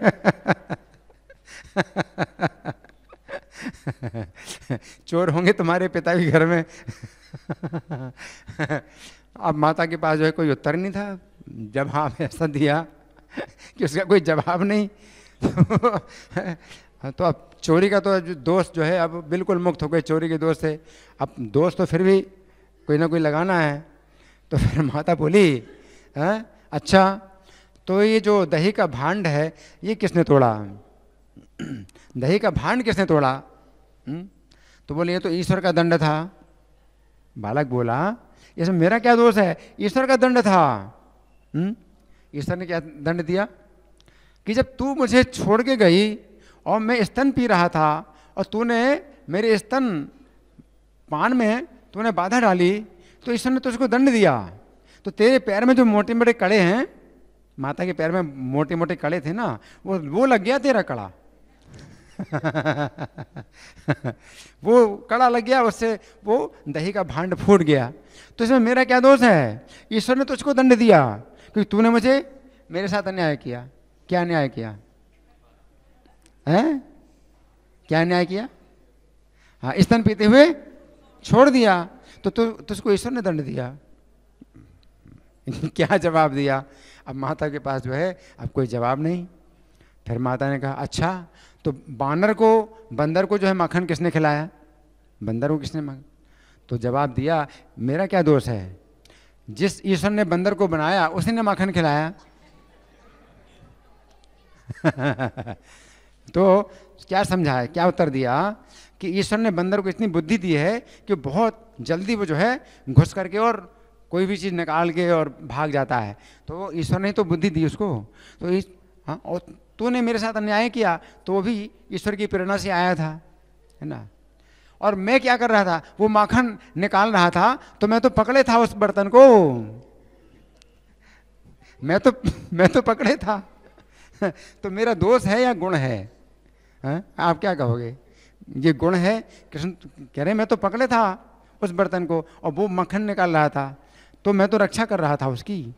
चोर होंगे तुम्हारे पिता के घर में अब माता के पास जो है कोई उत्तर नहीं था, जवाब ऐसा दिया कि उसका कोई जवाब नहीं तो अब चोरी का तो दोष जो है अब बिल्कुल मुक्त हो गए चोरी के दोष से। अब दोष तो फिर भी कोई ना कोई लगाना है। तो फिर माता बोली अच्छा तो ये जो दही का भांड है ये किसने तोड़ा? दही का भांड किसने तोड़ा? तो बोले ये तो ईश्वर का दंड था। बालक बोला इसमें मेरा क्या दोष है, ईश्वर का दंड था। ईश्वर ने क्या दंड दिया कि जब तू मुझे छोड़ के गई और मैं स्तन पी रहा था और तूने मेरे स्तन पान में तूने बाधा डाली, तो ईश्वर ने तुझको दंड दिया। तो तेरे पैर में जो मोटे मोटे कड़े हैं, माता के पैर में मोटे मोटे कड़े थे ना, वो लग गया तेरा कड़ा वो कड़ा लग गया, उससे वो दही का भांड फूट गया। तो इसमें मेरा क्या दोष है? ईश्वर ने तुझको दंड दिया क्योंकि तूने मुझे मेरे साथ अन्याय किया। क्या अन्याय किया है? क्या अन्याय किया? हाँ, स्तन पीते हुए छोड़ दिया, तो तुझको ईश्वर ने दंड दिया क्या जवाब दिया? अब माता के पास जो है अब कोई जवाब नहीं। फिर माता ने कहा अच्छा तो बंदर को जो है माखन किसने खिलाया? बंदर को किसने माखन? तो जवाब दिया मेरा क्या दोष है, जिस ईश्वर ने बंदर को बनाया उसी ने माखन खिलाया तो क्या समझा है, क्या उत्तर दिया कि ईश्वर ने बंदर को इतनी बुद्धि दी है कि बहुत जल्दी वो जो है घुस करके और कोई भी चीज़ निकाल के और भाग जाता है। तो ईश्वर ने तो बुद्धि दी उसको। तो हाँ, और तूने मेरे साथ अन्याय किया तो वो भी ईश्वर की प्रेरणा से आया था, है ना। और मैं क्या कर रहा था, वो माखन निकाल रहा था तो मैं तो पकड़े था उस बर्तन को, मैं तो पकड़े था तो मेरा दोष है या गुण है? आप क्या कहोगे? ये गुण है? कृष्ण कह रहे मैं तो पकड़े था उस बर्तन को और वो मक्खन निकाल रहा था, तो मैं तो रक्षा कर रहा था उसकी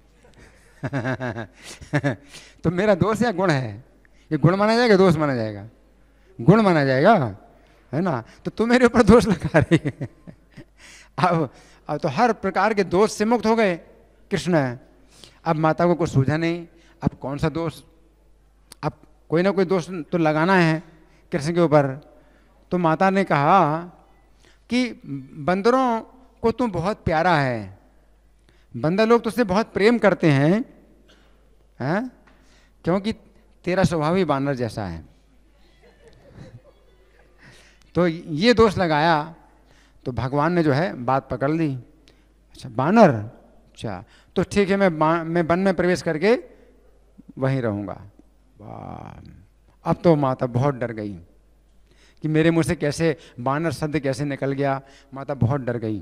तो मेरा दोष या गुण है? ये गुण माना जाएगा, दोष माना जाएगा? गुण माना जाएगा, है ना। तो तू मेरे ऊपर दोष लगा रही है अब तो हर प्रकार के दोष से मुक्त हो गए कृष्ण। अब माता को कुछ सूझा नहीं, अब कौन सा दोष, अब कोई ना कोई दोष तो लगाना है कृष्ण के ऊपर। तो माता ने कहा कि बंदरों को तू बहुत प्यारा है, बंदर लोग तुझसे बहुत प्रेम करते हैं, क्योंकि तेरा स्वभाव ही बानर जैसा है। तो ये दोष लगाया तो भगवान ने जो है बात पकड़ ली। अच्छा बानर, अच्छा तो ठीक है, मैं वन में प्रवेश करके वहीं रहूँगा। वाह, अब तो माता बहुत डर गई कि मेरे मुंह से कैसे बानर शब्द कैसे निकल गया। माता बहुत डर गई,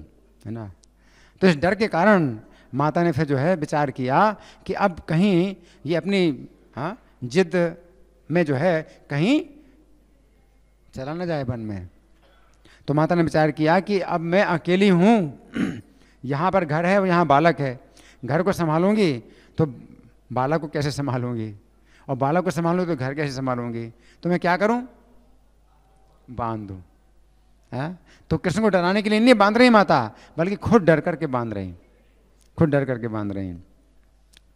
है ना। तो इस डर के कारण माता ने फिर जो है विचार किया कि अब कहीं ये अपनी जिद में जो है कहीं चला ना जाए वन में। तो माता ने विचार किया कि अब मैं अकेली हूँ, यहाँ पर घर है, यहाँ बालक है, घर को संभालूंगी तो बालक को कैसे संभालूंगी, और बालक को संभालूंगी तो घर कैसे संभालूंगी। तो मैं क्या करूं, बांध दूं। तो कृष्ण को डराने के लिए नहीं बांध रही माता, बल्कि खुद डर करके बांध रही, खुद डर करके बांध रही।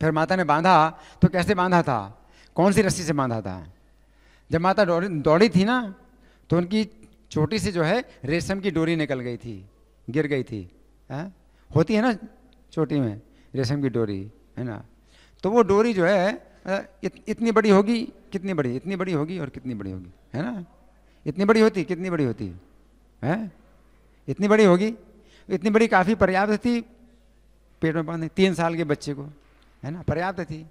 फिर माता ने बांधा तो कैसे बांधा था, कौन सी रस्सी से बांधा था। जब माता दौड़ी थी ना तो उनकी चोटी से जो है रेशम की डोरी निकल गई थी, गिर गई थी। होती है ना चोटी में रेशम की डोरी, है ना। तो वो डोरी जो है इतनी बड़ी होगी, कितनी बड़ी, इतनी बड़ी होगी और कितनी बड़ी होगी, है ना। इतनी बड़ी होती, कितनी बड़ी होती है, इतनी बड़ी होगी। इतनी बड़ी काफ़ी पर्याप्त थी पेट में बांधने 3 साल के बच्चे को, है ना, पर्याप्त थी।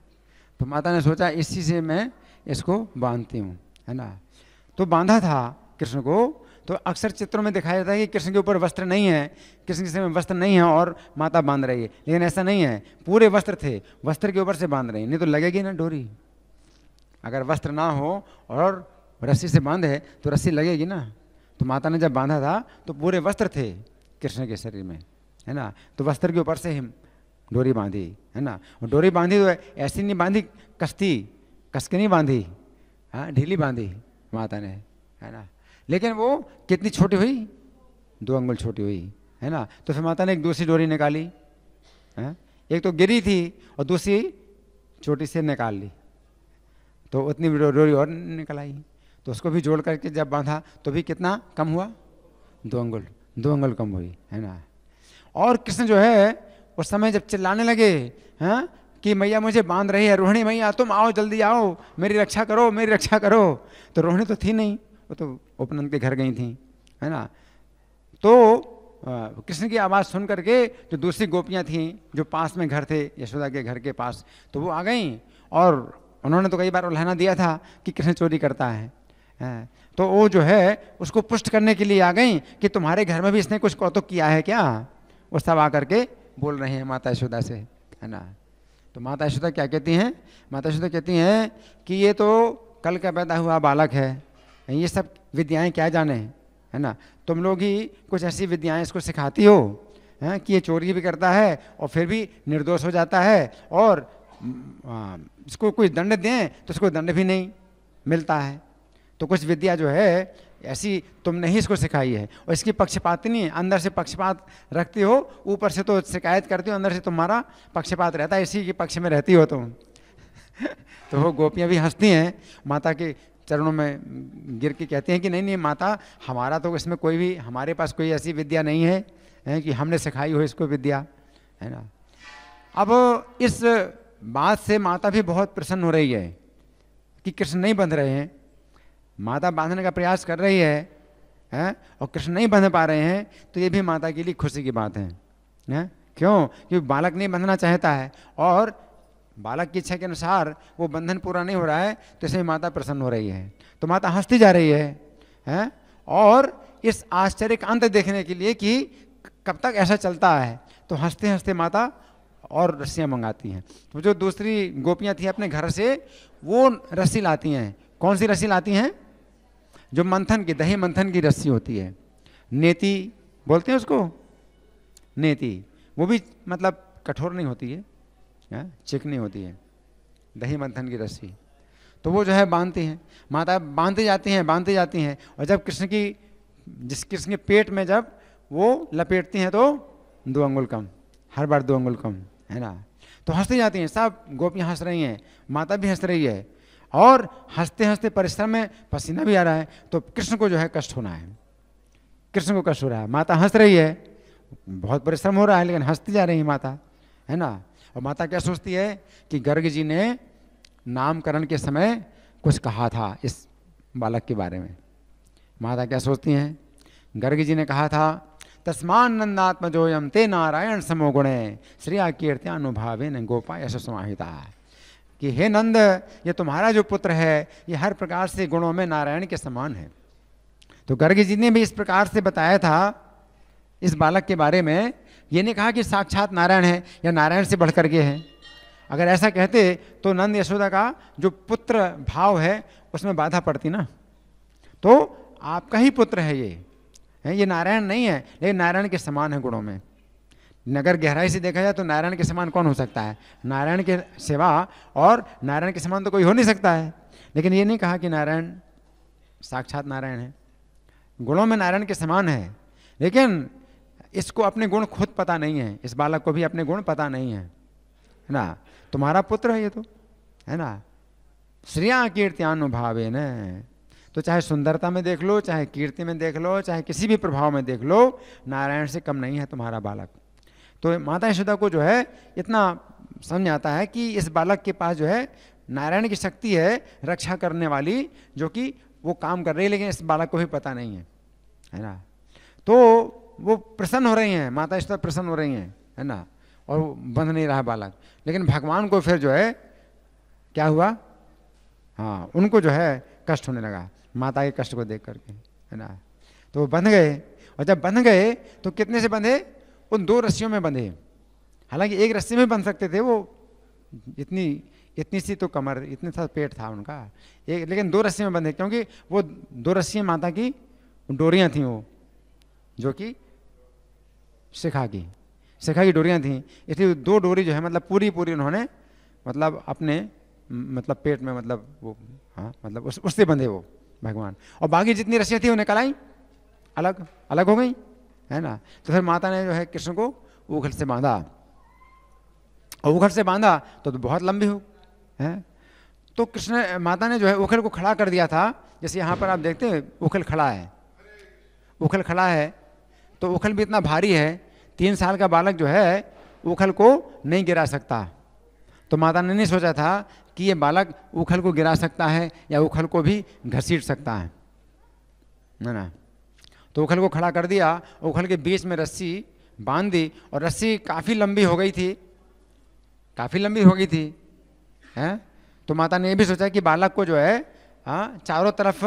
तो माता ने सोचा इसी से मैं इसको बांधती हूँ, है ना। तो बांधा था कृष्ण को। तो अक्सर चित्रों में दिखाया जाता है कि कृष्ण के ऊपर वस्त्र नहीं है, कृष्ण के सिर में वस्त्र नहीं है और माता बांध रही है, लेकिन ऐसा नहीं है, पूरे वस्त्र थे, वस्त्र के ऊपर से बांध रही है, नहीं तो लगेगी ना डोरी। अगर वस्त्र ना हो और रस्सी से बांधे तो रस्सी लगेगी ना। तो माता ने जब बांधा था तो पूरे वस्त्र थे कृष्ण के शरीर में, है ना। तो वस्त्र के ऊपर से ही डोरी बांधी, है ना। और डोरी बांधी तो ऐसी नहीं बांधी, कस के नहीं बांधी, हाँ, ढीली बांधी माता ने, है ना। लेकिन वो कितनी छोटी हुई, 2 अंगुल छोटी हुई, है ना। तो फिर माता ने एक दूसरी डोरी निकाली, है? एक तो गिरी थी और दूसरी छोटी से निकाल ली, तो उतनी डोरी और निकल आई। तो उसको भी जोड़ करके जब बांधा तो भी कितना कम हुआ, 2 अंगुल कम हुई, है ना। और कृष्ण जो है उस समय जब चिल्लाने लगे, हैं कि मैया मुझे बांध रही है, रोहिणी मैया तुम आओ, जल्दी आओ, मेरी रक्षा करो, मेरी रक्षा करो। तो रोहिणी तो थी नहीं, वो तो उपनंद के घर गई थी, है ना। तो कृष्ण की आवाज़ सुन करके जो दूसरी गोपियाँ थीं जो पास में घर थे यशोदा के घर के पास, तो वो आ गईं और उन्होंने तो कई बार उल्हाना दिया था कि कृष्ण चोरी करता है। तो वो जो है उसको पुष्ट करने के लिए आ गईं कि तुम्हारे घर में भी इसने कुछ कौतुक किया है क्या। वो सब आकर के बोल रहे हैं माता यशोदा से, है ना। तो माता यशोदा क्या कहती हैं, माता यशोदा कहती हैं कि ये तो कल का पैदा हुआ बालक है, ये सब विद्याएं क्या जाने, है ना। तुम लोग ही कुछ ऐसी विद्याएं इसको सिखाती हो, हैं कि ये चोरी भी करता है और फिर भी निर्दोष हो जाता है, और इसको कोई दंड दें तो इसको दंड भी नहीं मिलता है। तो कुछ विद्या जो है ऐसी तुमने ही इसको सिखाई है, और इसकी पक्षपाती नहीं है, अंदर से पक्षपात रखती हो, ऊपर से तो शिकायत करती हो, अंदर से तुम्हारा पक्षपात रहता है, इसी के पक्ष में रहती हो तुम। तो वो गोपियाँ भी हंसती हैं, माता के चरणों में गिर के कहती हैं कि नहीं नहीं माता, हमारा तो इसमें कोई भी, हमारे पास कोई ऐसी विद्या नहीं है कि हमने सिखाई हो इसको विद्या, है ना। अब इस बात से माता भी बहुत प्रसन्न हो रही है कि कृष्ण नहीं बंध रहे हैं। माता बांधने का प्रयास कर रही है और कृष्ण नहीं बंध पा रहे हैं, तो ये भी माता के लिए खुशी की बात है। क्यों, क्योंकि बालक नहीं बंधना चाहता है और बालक की इच्छा के अनुसार वो बंधन पूरा नहीं हो रहा है, तो इसमें माता प्रसन्न हो रही है। तो माता हंसती जा रही है और इस आश्चर्य का अंत देखने के लिए कि कब तक ऐसा चलता है, तो हंसते हंसते माता और रस्सियाँ मंगाती हैं। तो जो दूसरी गोपियाँ थी अपने घर से, वो रस्सी लाती हैं। कौन सी रस्सी लाती हैं, जो मंथन की, दही मंथन की रस्सी होती है, नेति बोलते हैं उसको, नेति। वो भी मतलब कठोर नहीं होती है, चिकनी होती है, दही मंथन की रस्सी। तो वो जो है बांधती हैं, माता बांधते जाती हैं, और जब कृष्ण के पेट में जब वो लपेटती हैं तो 2 अंगुल कम, हर बार 2 अंगुल कम, है ना। तो हंसती जाती हैं, सब गोपियाँ हंस रही हैं, माता भी हंस रही है, और हंसते हंसते परिश्रम में पसीना भी आ रहा है। तो कृष्ण को जो है कष्ट होना है, कृष्ण को कष्ट हो रहा है। माता हंस रही है, बहुत परिश्रम हो रहा है, लेकिन हंसती जा रही है माता, है ना। और माता क्या सोचती है कि गर्ग जी ने नामकरण के समय कुछ कहा था इस बालक के बारे में। माता क्या सोचती हैं, गर्ग जी ने कहा था तस्मान नंदात्मजोयम ते नारायण समो गुणे श्रिया कीर्त्यानुभावेन गोपा यश समाहिता, कि हे नंद, ये तुम्हारा जो पुत्र है ये हर प्रकार से गुणों में नारायण के समान है। तो गर्ग जी ने भी इस प्रकार से बताया था इस बालक के बारे में। ये नहीं कहा कि साक्षात नारायण है या नारायण से बढ़ करके है। अगर ऐसा कहते तो नंद यशोदा का जो पुत्र भाव है उसमें बाधा पड़ती ना। तो आपका ही पुत्र है ये नारायण नहीं है, लेकिन नारायण के समान है गुणों में। अगर गहराई से देखा जाए तो नारायण के समान कौन हो सकता है? नारायण के सिवा और नारायण के समान तो कोई हो नहीं सकता है। लेकिन ये नहीं कहा कि नारायण साक्षात नारायण है, गुणों में नारायण के समान है, लेकिन इसको अपने गुण खुद पता नहीं है। इस बालक को भी अपने गुण पता नहीं है ना। तुम्हारा पुत्र है ये तो, है ना। श्रिया कीर्त्यानुभावे न, तो चाहे सुंदरता में देख लो, चाहे कीर्ति में देख लो, चाहे किसी भी प्रभाव में देख लो, नारायण से कम नहीं है तुम्हारा बालक। तो माता यशोदा को जो है इतना समझ आता है कि इस बालक के पास जो है नारायण की शक्ति है रक्षा करने वाली, जो कि वो काम कर रही है, लेकिन इस बालक को भी पता नहीं है ना। तो वो प्रसन्न हो रही हैं, माता यशोदा प्रसन्न हो रही हैं, है ना। और बंध नहीं रहा बालक। लेकिन भगवान को फिर जो है क्या हुआ, हाँ, उनको जो है कष्ट होने लगा माता के कष्ट को देख करके, है ना। तो वो बंध गए, और जब बंध गए तो कितने से बंधे? उन 2 रस्सियों में बंधे। हालांकि एक रस्सी में बंध सकते थे, वो इतनी सी तो कमर, इतने सा पेट था उनका, लेकिन 2 रस्सी में बंधे, क्योंकि वो 2 रस्सियाँ माता की डोरियाँ थीं, वो जो कि शिखा की डोरियाँ थीं। इसलिए 2 डोरी जो है मतलब पूरी उन्होंने मतलब अपने मतलब पेट में मतलब वो, हाँ, मतलब उससे बंधे वो भगवान। और बाकी जितनी रस्सियाँ थी वो निकल आई, अलग हो गई, है ना। तो फिर माता ने जो है कृष्ण को उखल से बांधा, और उखल से बांधा तो बहुत लंबी हो है। तो कृष्ण माता ने जो है उखल को खड़ा कर दिया था। जैसे यहाँ पर आप देखते हैं उखल खड़ा है, तो उखल भी इतना भारी है, 3 साल का बालक जो है उखल को नहीं गिरा सकता। तो माता ने नहीं सोचा था कि ये बालक उखल को गिरा सकता है या उखल को भी घसीट सकता है ना। तो उखल को खड़ा कर दिया, उखल के बीच में रस्सी बांध दी, और रस्सी काफ़ी लंबी हो गई थी, हैं। तो माता ने ये भी सोचा कि बालक को जो है, हाँ, चारों तरफ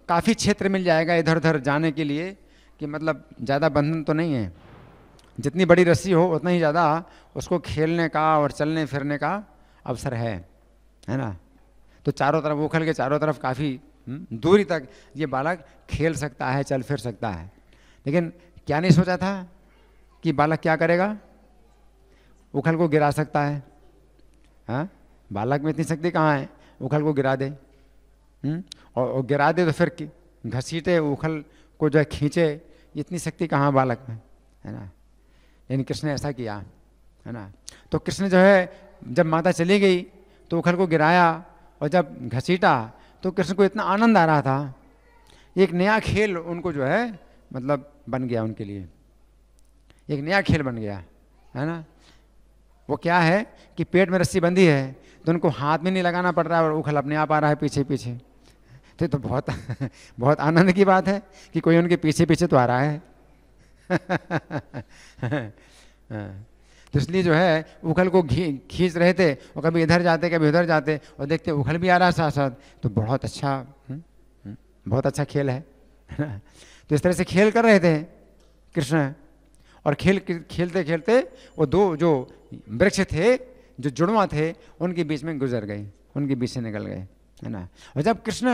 काफ़ी क्षेत्र मिल जाएगा इधर उधर जाने के लिए, कि मतलब ज़्यादा बंधन तो नहीं है। जितनी बड़ी रस्सी हो उतना ही ज़्यादा उसको खेलने का और चलने फिरने का अवसर है ना। तो चारों तरफ, उखल के चारों तरफ काफ़ी दूरी तक ये बालक खेल सकता है, चल फिर सकता है। लेकिन क्या नहीं सोचा था कि बालक क्या करेगा, उखल को गिरा सकता है। हाँ, बालक में इतनी शक्ति कहाँ है, उखल को गिरा दे, और गिरा दे तो फिर घसीटे उखल को जो है खींचे, इतनी शक्ति कहाँ बालक में, है ना। लेकिन कृष्ण ने ऐसा किया, है ना। तो कृष्ण जो है जब माता चली गई तो उखल को गिराया, और जब घसीटा तो कृष्ण को इतना आनंद आ रहा था, एक नया खेल उनको जो है मतलब बन गया, उनके लिए एक नया खेल बन गया, है ना। वो क्या है कि पेट में रस्सी बंधी है तो उनको हाथ में नहीं लगाना पड़ रहा है, और उखल अपने आप आ रहा है पीछे पीछे। तो बहुत बहुत आनंद की बात है कि कोई उनके पीछे पीछे तो आ रहा है। तो इसलिए जो है उखल को खींच रहे थे, और कभी इधर जाते कभी उधर जाते, और देखते उखल भी आ रहा है साथ साथ। तो बहुत अच्छा खेल है ना। तो इस तरह से खेल कर रहे थे कृष्ण, और खेलते खेलते वो 2 जो वृक्ष थे, जो जुड़वा थे, उनके बीच में गुजर गए, उनके बीच से निकल गए, है ना। और जब कृष्ण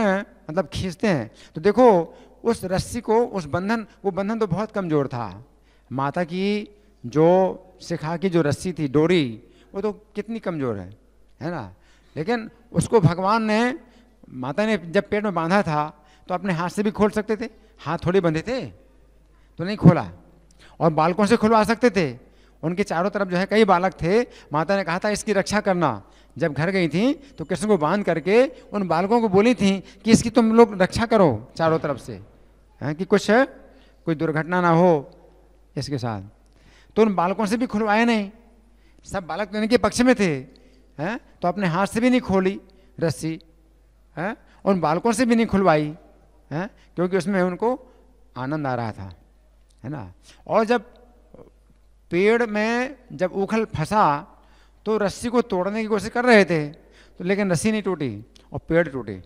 मतलब खींचते हैं तो देखो उस रस्सी को, वो बंधन तो बहुत कमज़ोर था। माता की जो शिखा की जो रस्सी थी, डोरी, वो तो कितनी कमज़ोर है ना। लेकिन उसको भगवान ने, माता ने जब पेट में बांधा था तो अपने हाथ से भी खोल सकते थे, हाथ थोड़े बंधे थे तो नहीं खोला, और बालकों से खुलवा सकते थे। उनके चारों तरफ जो है कई बालक थे, माता ने कहा था इसकी रक्षा करना। जब घर गई थी तो कृष्ण को बांध करके उन बालकों को बोली थी कि इसकी तुम लोग रक्षा करो चारों तरफ से, हैं, कि कोई दुर्घटना ना हो इसके साथ। तो उन बालकों से भी खुलवाया नहीं, सब बालक तो इनके पक्ष में थे, हैं, तो अपने हाथ से भी नहीं खोली रस्सी, हैं, उन बालकों से भी नहीं खुलवाई, हैं, क्योंकि उसमें उनको आनंद आ रहा था, है ना। और जब पेड़ में जब उखल फंसा तो रस्सी को तोड़ने की कोशिश कर रहे थे, तो लेकिन रस्सी नहीं टूटी और पेड़ टूटे,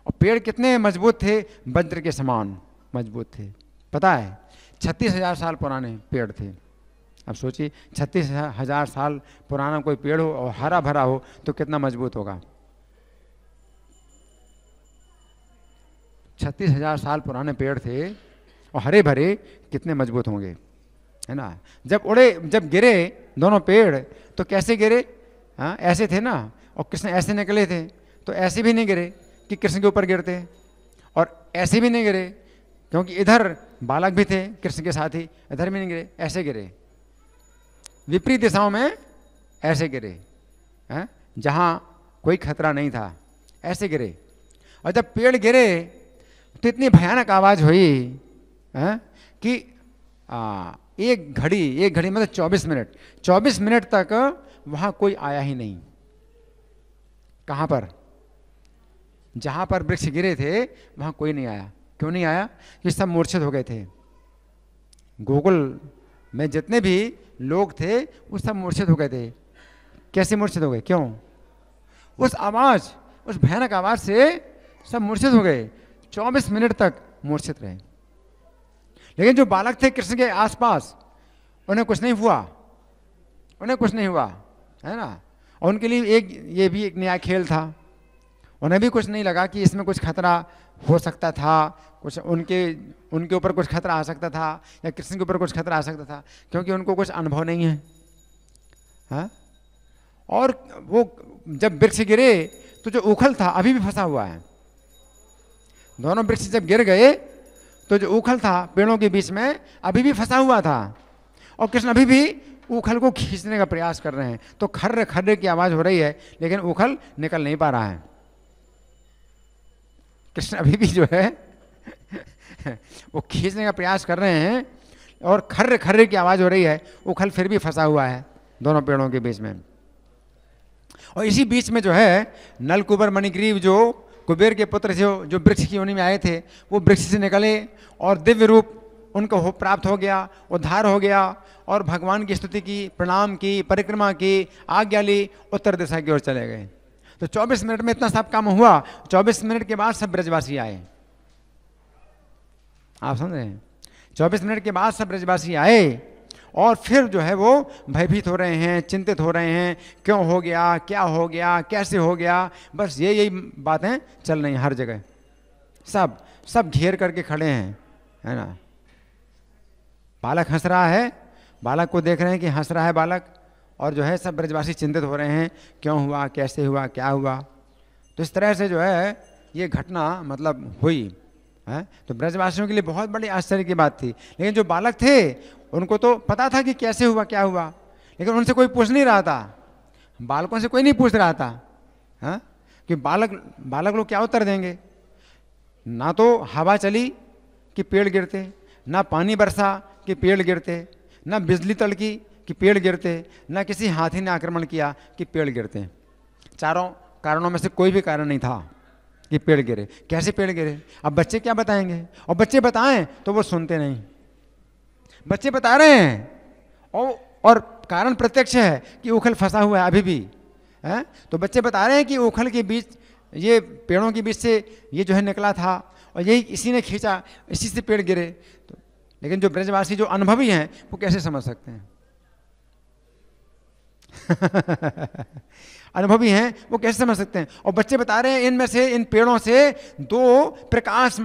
और पेड़ कितने मजबूत थे, वज्र के समान मजबूत थे। पता है 36,000 साल पुराने पेड़ थे। अब सोचिए 36,000 साल पुराना कोई पेड़ हो और हरा भरा हो तो कितना मजबूत होगा। 36,000 साल पुराने पेड़ थे और हरे भरे, कितने मजबूत होंगे, है ना। जब गिरे दोनों पेड़ तो कैसे गिरे, हाँ ऐसे थे ना, और कृष्ण ऐसे निकले थे, तो ऐसे भी नहीं गिरे कि कृष्ण के ऊपर गिरते, और ऐसे भी नहीं गिरे क्योंकि इधर बालक भी थे कृष्ण के साथ ही, इधर भी नहीं गिरे, ऐसे गिरे, विपरीत दिशाओं में ऐसे गिरे, हैं, जहाँ कोई खतरा नहीं था ऐसे गिरे। और जब पेड़ गिरे तो इतनी भयानक आवाज़ हुई, हैं, कि एक घड़ी मतलब 24 मिनट तक वहाँ कोई आया ही नहीं। कहाँ पर, जहाँ पर वृक्ष गिरे थे वहाँ कोई नहीं आया। क्यों नहीं आया, कि सब मूर्छित हो गए थे। गोकुल में जितने भी लोग थे वो सब मूर्छित हो गए थे। कैसे मूर्छित हो गए, क्यों, उस आवाज़, उस भयानक आवाज़ से सब मूर्छित हो गए। 24 मिनट तक मूर्छित रहे। लेकिन जो बालक थे कृष्ण के आसपास, उन्हें कुछ नहीं हुआ, है ना। और उनके लिए ये भी एक नया खेल था। उन्हें भी कुछ नहीं लगा कि इसमें कुछ खतरा हो सकता था, कुछ उनके ऊपर कुछ खतरा आ सकता था, या कृष्ण के ऊपर कुछ खतरा आ सकता था, क्योंकि उनको कुछ अनुभव नहीं है, हाँ? और वो जब वृक्ष गिरे तो जो उखल था अभी भी फंसा हुआ है। दोनों वृक्ष जब गिर गए तो जो उखल था पेड़ों के बीच में अभी भी फंसा हुआ था, और कृष्ण अभी भी उखल को खींचने का प्रयास कर रहे हैं। तो खर्रे खर्रे की आवाज़ हो रही है, लेकिन उखल निकल नहीं पा रहा है। कृष्ण अभी भी जो है वो खींचने का प्रयास कर रहे हैं, और खर्रे खर्रे की आवाज़ हो रही है, उखल फिर भी फंसा हुआ है दोनों पेड़ों के बीच में। और इसी बीच में जो है नलकुबर मणिग्रीव, जो कुबेर के पुत्र जो वृक्ष की योनि में आए थे, वो वृक्ष से निकले और दिव्य रूप उनको प्राप्त हो गया, उद्धार हो गया, और भगवान की स्तुति की, प्रणाम की, परिक्रमा की, आज्ञा ली, उत्तर दिशा की ओर चले गए। तो 24 मिनट में इतना सब काम हुआ। 24 मिनट के बाद सब ब्रजवासी आए। आप समझ रहे हैं, 24 मिनट के बाद सब ब्रजवासी आए, और फिर जो है वो भयभीत हो रहे हैं, चिंतित हो रहे हैं, क्यों हो गया, क्या हो गया, कैसे हो गया, बस यही बातें चल रही हैं हर जगह। सब घेर करके खड़े हैं, है ना। बालक हंस रहा है, बालक को देख रहे हैं कि हंस रहा है बालक, और जो है सब ब्रजवासी चिंतित हो रहे हैं, क्यों हुआ, कैसे हुआ, क्या हुआ। तो इस तरह से जो है ये घटना मतलब हुई है। तो ब्रजवासियों के लिए बहुत बड़ी आश्चर्य की बात थी। लेकिन जो बालक थे उनको तो पता था कि कैसे हुआ, क्या हुआ, लेकिन उनसे कोई पूछ नहीं रहा था। बालकों से कोई नहीं पूछ रहा था, हाँ, कि बालक लोग क्या उत्तर देंगे। ना तो हवा चली कि पेड़ गिरते, ना पानी बरसा कि पेड़ गिरते, ना बिजली तड़की कि पेड़ गिरते, ना किसी हाथी ने आक्रमण किया कि पेड़ गिरते। चारों कारणों में से कोई भी कारण नहीं था कि पेड़ गिरे। कैसे पेड़ गिरे, अब बच्चे क्या बताएंगे, और बच्चे बताएं तो वो सुनते नहीं। बच्चे बता रहे हैं और कारण प्रत्यक्ष है कि उखल फंसा हुआ है अभी भी, है। तो बच्चे बता रहे हैं कि उखल के बीच, ये पेड़ों के बीच से ये जो है निकला था, और यही इसी ने खींचा, इसी से पेड़ गिरे। तो लेकिन जो ब्रजवासी जो अनुभवी हैं वो कैसे समझ सकते हैं अनुभवी हैं वो कैसे समझ सकते हैं। और बच्चे बता रहे हैं इनमें से, इन पेड़ों से 2 प्रकाश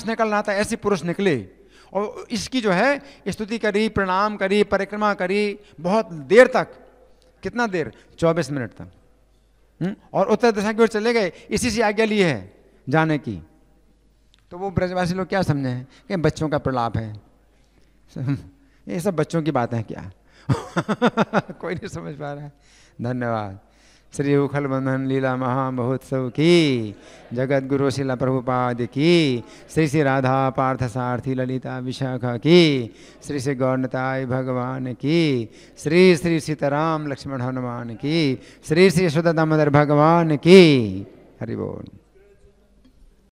निकल रहा था, ऐसे पुरुष निकले, और इसकी जो है स्तुति करी, प्रणाम करी, परिक्रमा करी, बहुत देर तक। कितना देर, 24 मिनट तक। और उत्तर दिशा की ओर चले गए, इसी से आज्ञा ली है जाने की। तो वो ब्रजवासी लोग क्या समझे हैं कि बच्चों का प्रलाप है, ये सब बच्चों की बातें हैं क्या कोई नहीं समझ पा रहा है। धन्यवाद। श्री उखल बंधन लीला महामहोत्सव की, जगत गुरु शिला प्रभुपाद की, श्री श्री राधा पार्थ सारथी ललिता विशाखा की, श्री श्री गौरताय भगवान की, श्री श्री सीताराम लक्ष्मण हनुमान की, श्री श्री यशोदा दामोदर भगवान की। हरि बोल।